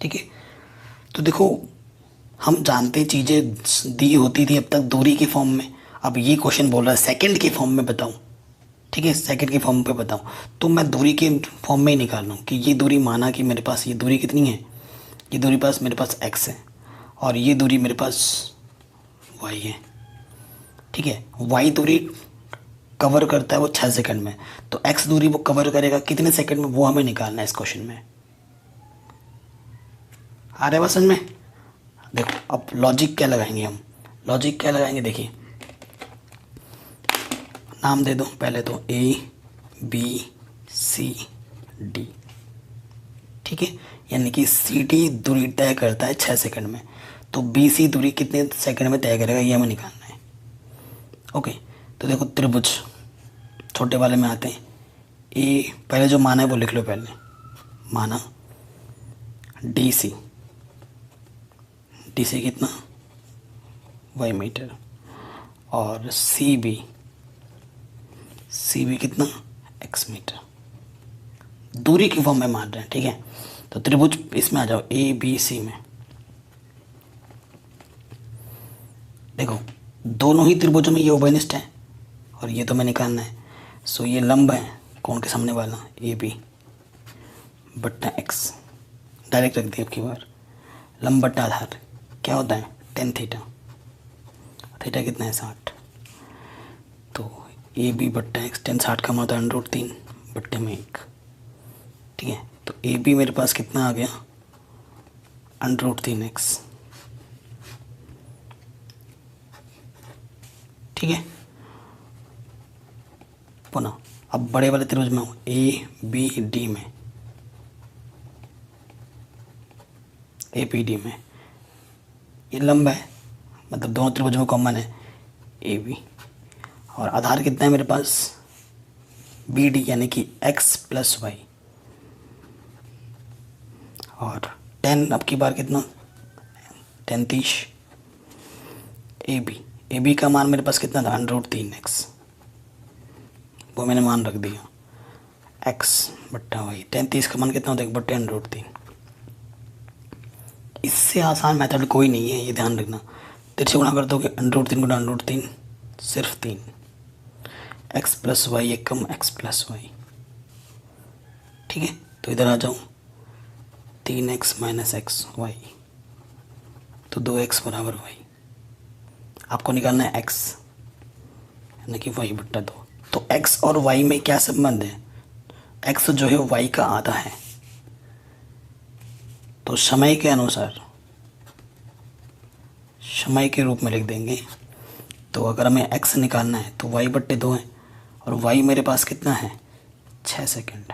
ठीक है, तो देखो, हम जानते चीज़ें दी होती थी अब तक दूरी के फॉर्म में, अब ये क्वेश्चन बोल रहा है सेकंड के फॉर्म में बताऊँ। ठीक है, सेकंड के फॉर्म पे बताऊँ तो मैं दूरी के फॉर्म में ही निकाल रहा हूँ कि ये दूरी, माना कि मेरे पास ये दूरी कितनी है, ये दूरी मेरे पास x है, और ये दूरी मेरे पास y है। ठीक है, y दूरी कवर करता है वो 6 सेकंड में, तो x दूरी वो कवर करेगा कितने सेकंड में, वो हमें निकालना है इस क्वेश्चन में। आ रहा है बात समझ में? देखो, अब लॉजिक क्या लगाएंगे हम, लॉजिक क्या लगाएंगे, देखिए, नाम दे दो पहले तो A B C D। ठीक है, यानी कि CD दूरी तय करता है 6 सेकंड में, तो BC दूरी कितने सेकंड में तय करेगा ये हमें निकालना है। ओके, तो देखो त्रिभुज छोटे वाले में आते हैं। ए पहले जो माना है वो लिख लो, पहले माना DC कितना, y मीटर, और CB कितना, x मीटर। दूरी की फॉर्म में मान रहे हैं। ठीक है, तो त्रिभुज इसमें आ जाओ ABC में। देखो, दोनों ही त्रिभुजों में ये उभयनिष्ठ है, और ये तो मैं निकालना है। सो ये लंब है कौन के सामने वाला, AB बट्टा x, डायरेक्ट रख दिया। अब की बार लंब बट्टा आधार क्या होता है, tan थीटा। थीटा कितना है, 60। तो AB बट्टा x, tan 60 का मतलब √3 बट्टे में 1। ठीक है, तो AB मेरे पास कितना आ गया, √3x। ठीक है, पुनः अब बड़े वाले त्रिभुज में हूँ ABD में, APD में, ये लंब है, मतलब दोनों त्रिभुजों में कॉमन है AB, और आधार कितना है मेरे पास, BD, यानी कि x प्लस वाई, और tan अब की बार कितना, tan 30। AB का मान मेरे पास कितना था, √3x, वो मैंने मान रख दिया, x बट्टा वाई। tan 30 का मान कितना होता है, बट्टे √3। इससे आसान मेथड कोई नहीं है, ये ध्यान रखना। तिरछे गुणा कर दोगे, √3 गुणा √3 सिर्फ 3, x प्लस वाई एक कम x प्लस वाई। ठीक है, तो इधर आ जाऊँ, 3x माइनस एक्स वाई, तो 2x बराबर वाई। आपको निकालना है x, यानी कि y बट्टा 2। तो x और y में क्या संबंध है, x जो है y का आधा है, तो समय के अनुसार समय के रूप में लिख देंगे। तो अगर हमें x निकालना है तो y/2 है, और y मेरे पास कितना है 6 सेकेंड,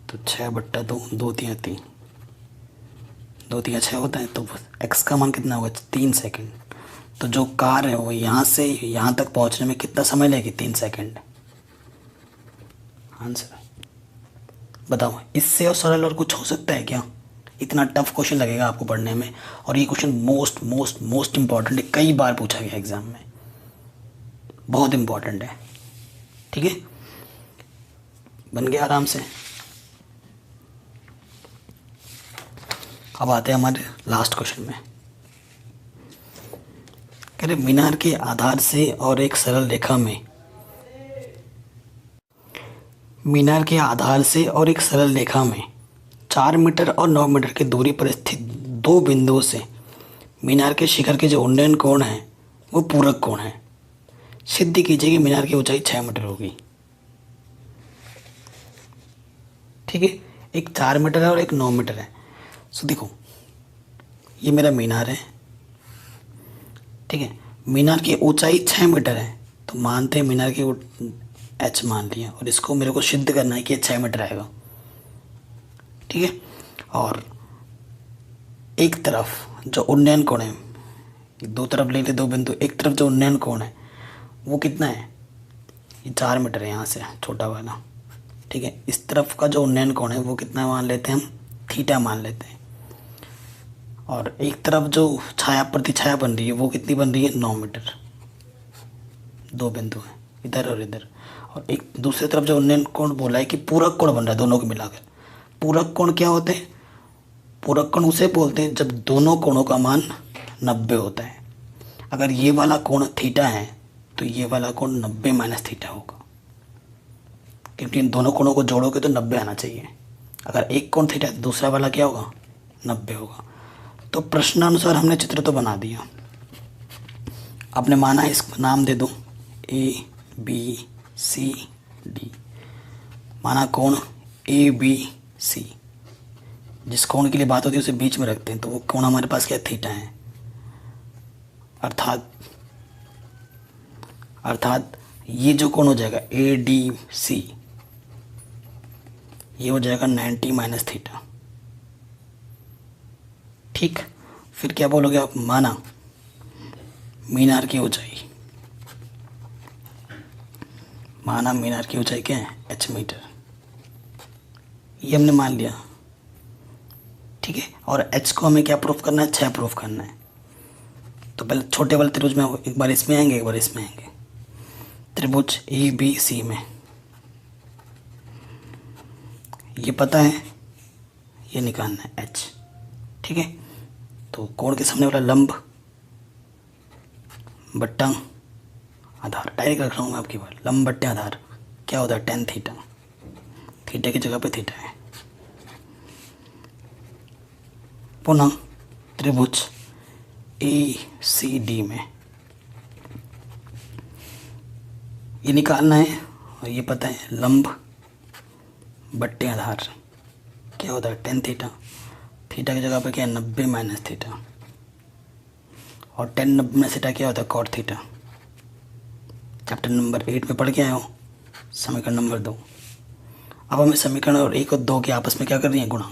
तो 6/2, 2 3 3, 2 3 6 होता है, तो x का मान कितना होगा 3 सेकेंड। तो जो कार है वो यहाँ से यहाँ तक पहुँचने में कितना समय लेगी 3 सेकेंड। आंसर बताओ, इससे और सरल और कुछ हो सकता है क्या? इतना टफ क्वेश्चन लगेगा आपको पढ़ने में, और ये question most most most important है, कई बार पूछा गया एग्जाम में, बहुत इम्पॉर्टेंट है। ठीक है, बन गया आराम से। अब आते हैं हमारे लास्ट क्वेश्चन में। कह रहे मीनार के आधार से और एक सरल रेखा में, मीनार के आधार से और एक सरल रेखा में 4 मीटर और 9 मीटर की दूरी पर स्थित दो बिंदुओं से मीनार के शिखर के जो उन्नयन कोण है वो पूरक कोण है। सिद्ध कीजिए कि मीनार की ऊंचाई 6 मीटर होगी। ठीक है, एक 4 मीटर है और एक 9 मीटर है। सो देखो, ये मेरा मीनार है। ठीक है, मीनार की ऊंचाई 6 मीटर है, तो मानते हैं मीनार की h मान लिया, और इसको मेरे को सिद्ध करना है कि 6 मीटर आएगा। ठीक है, और एक तरफ जो उन्नयन कोण है, दो तरफ ले ले दो बिंदु, एक तरफ जो उन्नयन कोण है वो कितना है, ये 4 मीटर है यहाँ से छोटा वाला। ठीक है, इस तरफ का जो उन्नयन कोण है वो कितना मान लेते हैं हम, थीटा मान लेते हैं। और एक तरफ जो छाया प्रतिछाया बन रही है वो कितनी बन रही है, 9 मीटर। दो बिंदु हैं इधर और इधर। और एक दूसरी तरफ जो उन्नयन कोण बोला है कि पूरक कोण बन रहा है दोनों को मिलाकर। पूरक कोण क्या होते हैं? पूरक कोण उसे बोलते हैं जब दोनों कोणों का मान 90 होता है। अगर ये वाला कोण थीटा है तो ये वाला कोण 90 माइनस थीटा होगा, क्योंकि इन दोनों कोणों को जोड़ोगे तो 90 आना चाहिए। अगर एक कोण थीटा है तो दूसरा वाला क्या होगा, 90 होगा। तो प्रश्नानुसार हमने चित्र तो बना दिया। आपने माना इसको नाम दे दो ABCD। माना कोण ABC, जिस कोण के लिए बात होती है उसे बीच में रखते हैं, तो वो कोण हमारे पास क्या, थीटा है। अर्थात ये जो कोण हो जाएगा ADC, ये हो जाएगा 90 माइनस थीटा। ठीक, फिर क्या बोलोगे आप, माना मीनार की ऊंचाई, माना मीनार की ऊंचाई क्या है, h मीटर। ये हमने मान लिया। ठीक है, और h को हमें क्या प्रूफ करना है, 6 प्रूफ करना है। तो पहले छोटे वाले त्रिभुज में एक बार इसमें आएंगे, एक बार इसमें आएंगे। त्रिभुज ABC में ये पता है, ये निकालना है h। ठीक है, तो कोण के सामने वाला लंब बट्टा आधार, डायरेक्ट रख रहा हूँ मैं आपकी बार, लंब बट्टे आधार क्या होता है, tan थीटा। थीटा की जगह पे थीटा है। पुनः त्रिभुज ACD में ये निकालना है, और ये पता है लंब बट्टे आधार क्या होता है, tan थीटा। थीटा की जगह पे क्या है, 90 माइनस थीटा, और tan 90 माइनस थीटा क्या होता है, cot थीटा। चैप्टर नंबर 8 में पढ़ के आए हो, समीकरण नंबर 2। अब हमें समीकरण और 1 और 2 के आपस में क्या कर रही है, गुणा।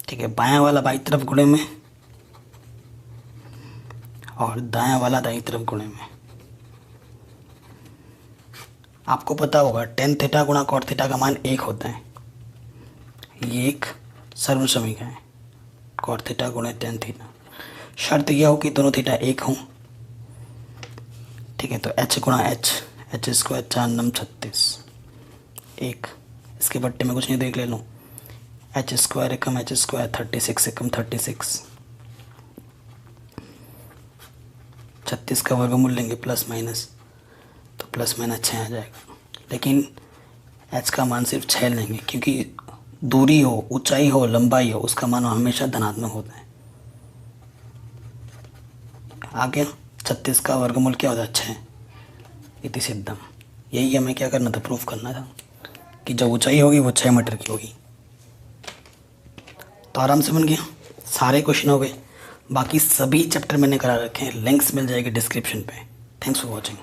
ठीक है, बायां वाला बाईं तरफ गुणे में और दायां वाला दाईं तरफ गुणे में। आपको पता होगा tan थीटा गुणा cot थीटा का मान 1 होता है। ये एक सर्व समीकरण है, cot थीटा गुणे tan थीटा। शर्त यह हो कि दोनों थीटा 1 हों। ठीक है, तो h गुणा h, h स्क्वायर 4 9 36 1, इसके बट्टे में कुछ नहीं देख ले लो, h स्क्वायर एकम h स्क्वायर 36 एकम 36, 36 का वर्गमूल लेंगे प्लस माइनस, तो प्लस माइनस 6 आ जाएगा। लेकिन h का मान सिर्फ 6 लेंगे, क्योंकि दूरी हो, ऊंचाई हो, लंबाई हो, उसका मान हमेशा धनात्मक होता है। आगे 36 का वर्गमूल क्या होता है? 6। इति सिद्धम। यही हमें क्या करना था? प्रूफ करना था कि जो ऊंचाई होगी वो 6 मीटर की होगी। तो आराम से बन गया, सारे क्वेश्चन हो गए। बाकी सभी चैप्टर मैंने करा रखे हैं, लिंक्स मिल जाएगी डिस्क्रिप्शन पे। Thanks for watching.